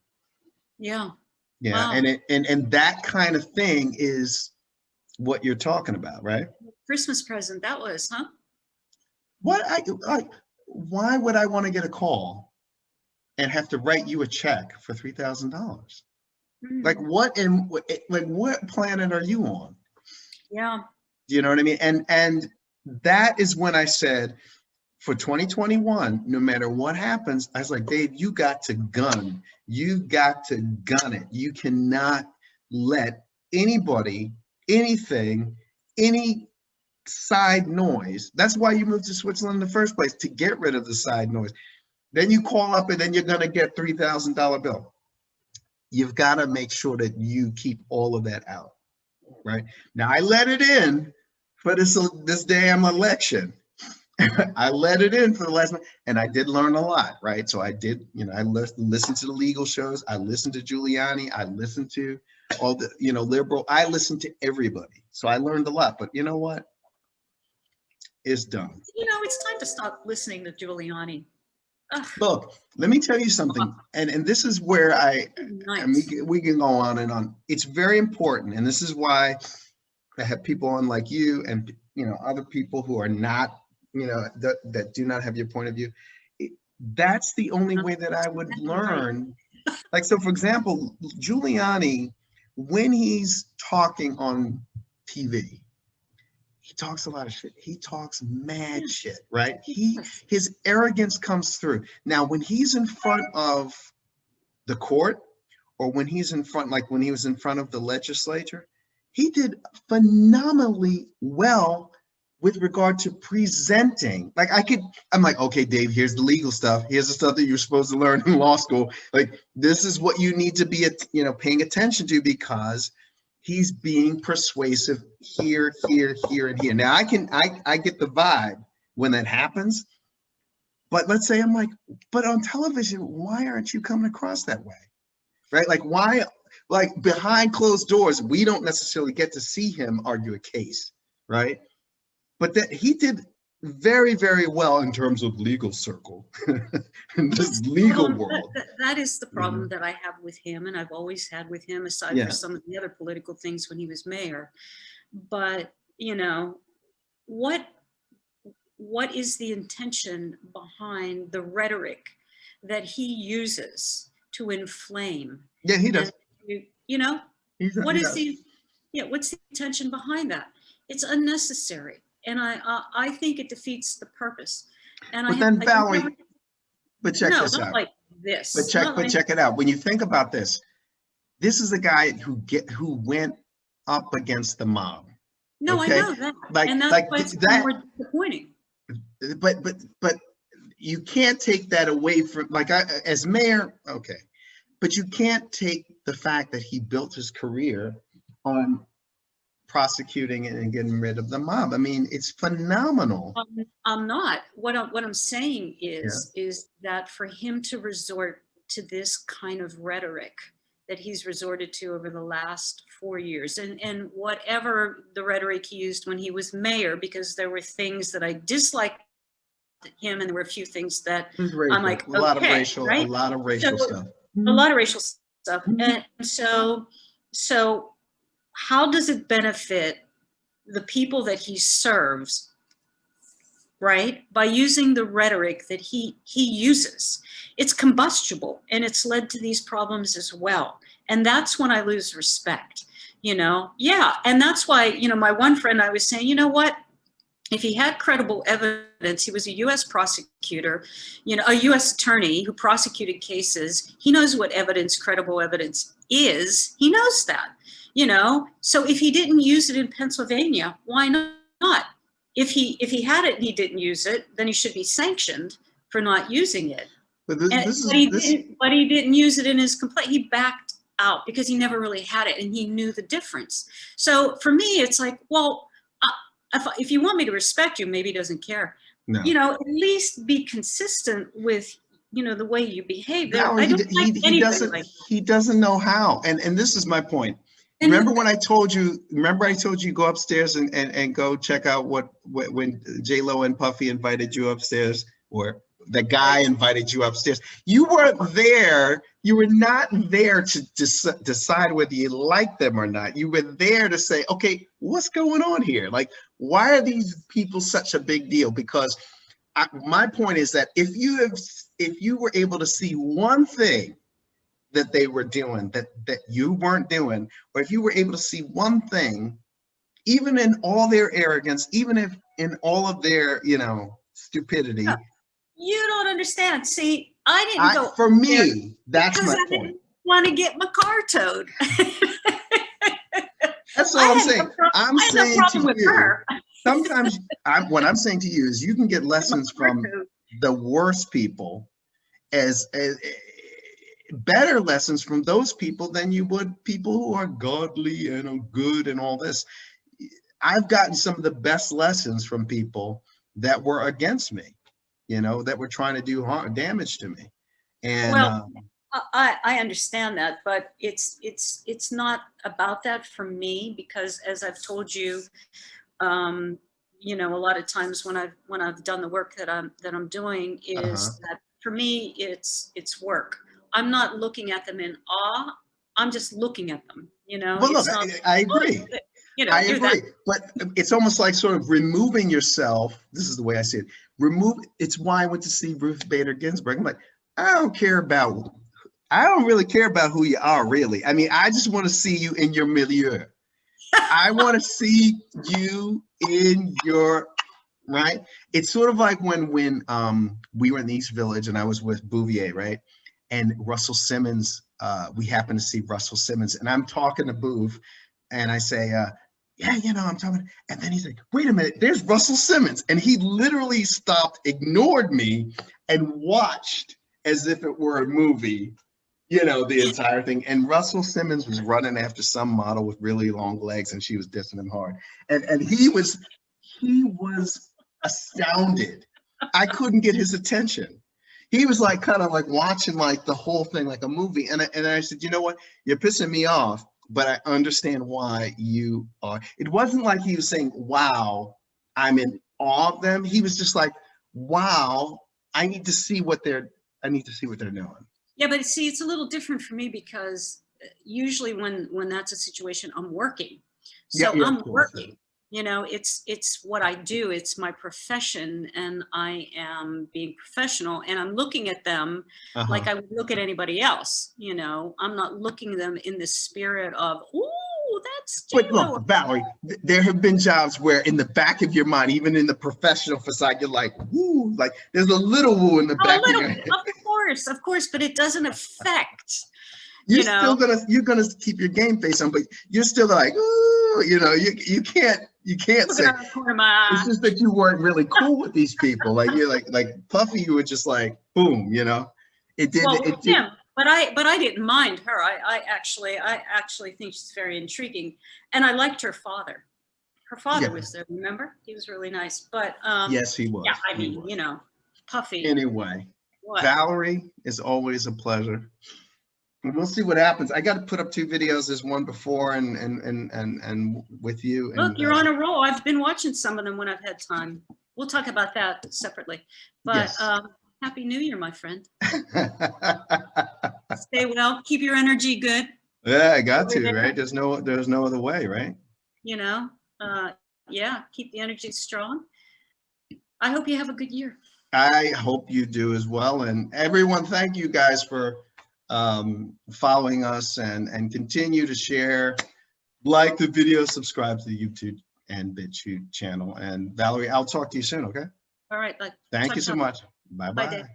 Speaker 1: Yeah.
Speaker 2: Yeah.
Speaker 1: Wow.
Speaker 2: And that kind of thing is what you're talking about, right?
Speaker 1: Christmas present that was, huh?
Speaker 2: Why would I want to get a call and have to write you a check for $3,000? Like, what planet are you on?
Speaker 1: Yeah.
Speaker 2: You know what I mean? And that is when I said, for 2021, no matter what happens, I was like, Dave, you got to gun. You got to gun it. You cannot let anybody, anything, any side noise. That's why you moved to Switzerland in the first place, to get rid of the side noise. Then you call up and then you're going to get $3,000 bill. You've got to make sure that you keep all of that out, right? Now, I let it in for this damn election. I let it in for the last month, and I did learn a lot, right? So I did, I listened to the legal shows. I listened to Giuliani. I listened to all the, liberal. I listened to everybody. So I learned a lot, but you know what? It's done.
Speaker 1: It's time to stop listening to Giuliani. Ugh.
Speaker 2: Look, let me tell you something, and this is where we can go on and on. It's very important, and this is why I have people on like you and other people who are not, that do not have your point of view. That's the only way that I would learn. Like, so for example, Giuliani, when he's talking on TV, he talks a lot of shit. He talks mad shit, right? His arrogance comes through. Now, when he's in front of the court, or when he's in front, like when he was in front of the legislature, he did phenomenally well with regard to presenting. Like, I'm like, okay, Dave, here's the legal stuff. Here's the stuff that you're supposed to learn in law school. Like, this is what you need to be, paying attention to, because he's being persuasive here, here, here, and here. Now, I get the vibe when that happens, but let's say I'm like, but on television, why aren't you coming across that way, right? Like, why, like, behind closed doors, we don't necessarily get to see him argue a case, right? But that he did very, very well in terms of legal circle, in this legal world.
Speaker 1: That is the problem that I have with him, and I've always had with him, aside from some of the other political things when he was mayor. But what is the intention behind the rhetoric that he uses to inflame?
Speaker 2: Yeah, he does.
Speaker 1: What's the intention behind that? It's unnecessary. And I think it defeats the purpose. And
Speaker 2: Valerie, but check this out.
Speaker 1: Not like this.
Speaker 2: But check it out. When you think about this, this is a guy who went up against the mob.
Speaker 1: No,
Speaker 2: okay?
Speaker 1: I know that. And that's why it's more disappointing.
Speaker 2: But you can't take that away from, like, as mayor, okay. But you can't take the fact that he built his career on prosecuting and getting rid of the mob. I mean, it's phenomenal.
Speaker 1: I'm not. What I'm saying is that for him to resort to this kind of rhetoric that he's resorted to over the last 4 years, and whatever the rhetoric he used when he was mayor, because there were things that I disliked him, and there were a few things that I'm like, okay,
Speaker 2: a lot of racial stuff.
Speaker 1: A lot of racial stuff. And so how does it benefit the people that he serves, right? By using the rhetoric that he uses. It's combustible, and it's led to these problems as well. And that's when I lose respect, Yeah, and that's why, my one friend, I was saying, you know what? If he had credible evidence, he was a U.S. prosecutor, a U.S. attorney who prosecuted cases. He knows what credible evidence is. He knows that. So if he didn't use it in Pennsylvania, why not? If he had it and he didn't use it, then he should be sanctioned for not using it. But he didn't use it in his complaint. He backed out because he never really had it, and he knew the difference. So for me, it's like, well, if you want me to respect you, maybe he doesn't care. No. At least be consistent with the way you behave.
Speaker 2: No, he doesn't know how, and this is my point. remember when I told you, go upstairs and go check out when J-Lo and Puffy invited you upstairs, or the guy invited you upstairs. You weren't there. You were not there to decide whether you liked them or not. You were there to say, okay, what's going on here? Like, why are these people such a big deal? Because my point is that if you were able to see one thing that they were doing that you weren't doing, or if you were able to see one thing, even in all their arrogance, even if in all of their, stupidity.
Speaker 1: Yeah. You don't understand. See, I didn't go.
Speaker 2: For me, that's my point.
Speaker 1: Didn't want to get my car towed.
Speaker 2: That's all I'm saying. I'm saying to you, sometimes what I'm saying to you is you can get lessons from the worst people as better lessons from those people than you would people who are godly and good and all this. I've gotten some of the best lessons from people that were against me, that were trying to do damage to me. And
Speaker 1: well, I understand that, but it's not about that for me, because as I've told you, a lot of times when I've done the work that I'm doing is that for me it's work. I'm not looking at them in awe. I'm just looking at them,
Speaker 2: Well, look, I agree. I agree, but it's almost like sort of removing yourself. This is the way I see it. It's why I went to see Ruth Bader Ginsburg. I'm like, I don't really care about who you are, really. I mean, I just want to see you in your milieu. I want to see you in your, right? It's sort of like when we were in the East Village and I was with Bouvier, right? And Russell Simmons, we happened to see Russell Simmons, and I'm talking to Bouv, and I say, yeah, I'm talking, and then he's like, wait a minute, there's Russell Simmons. And he literally stopped, ignored me, and watched as if it were a movie, the entire thing. And Russell Simmons was running after some model with really long legs, and she was dissing him hard. And he was astounded. I couldn't get his attention. He was like kind of like watching like the whole thing like a movie. And I said, you know what? You're pissing me off, but I understand why you are. It wasn't like he was saying, wow, I'm in awe of them. He was just like, wow, I need to see what they're doing.
Speaker 1: Yeah, but see, it's a little different for me because usually when that's a situation, I'm working. So I'm working. It's what I do. It's my profession, and I am being professional, and I'm looking at them like I would look at anybody else. I'm not looking at them in the spirit of, ooh, that's J-Lo.
Speaker 2: But look, Valerie, there have been jobs where in the back of your mind, even in the professional facade, you're like, woo, like there's a little woo in the back of your head.
Speaker 1: Of course, but it doesn't affect.
Speaker 2: You're gonna keep your game face on, but you're still like, ooh, you can't say. It's just that you weren't really cool with these people. Like you're like Puffy, you were just like, boom, It did.
Speaker 1: Well, yeah, but I didn't mind her. I actually think she's very intriguing, and I liked her father. Her father was there. Remember, he was really nice. But
Speaker 2: yes, he was.
Speaker 1: Yeah, I mean, Puffy.
Speaker 2: Anyway, Valerie, is always a pleasure. We'll see what happens. I got to put up 2 videos. There's one before and with you.
Speaker 1: Look, you're on a roll. I've been watching some of them when I've had time. We'll talk about that separately. But yes. Happy New Year, my friend. Stay well. Keep your energy good.
Speaker 2: Yeah, I got to, right? There's no other way, right?
Speaker 1: Yeah, keep the energy strong. I hope you have a good year.
Speaker 2: I hope you do as well. And everyone, thank you guys for following us and continue to share, like the video, subscribe to the YouTube and BitChute channel. And Valerie, I'll talk to you soon, okay?
Speaker 1: All right.
Speaker 2: Thank you so much. Bye-bye.
Speaker 1: Bye, Dave.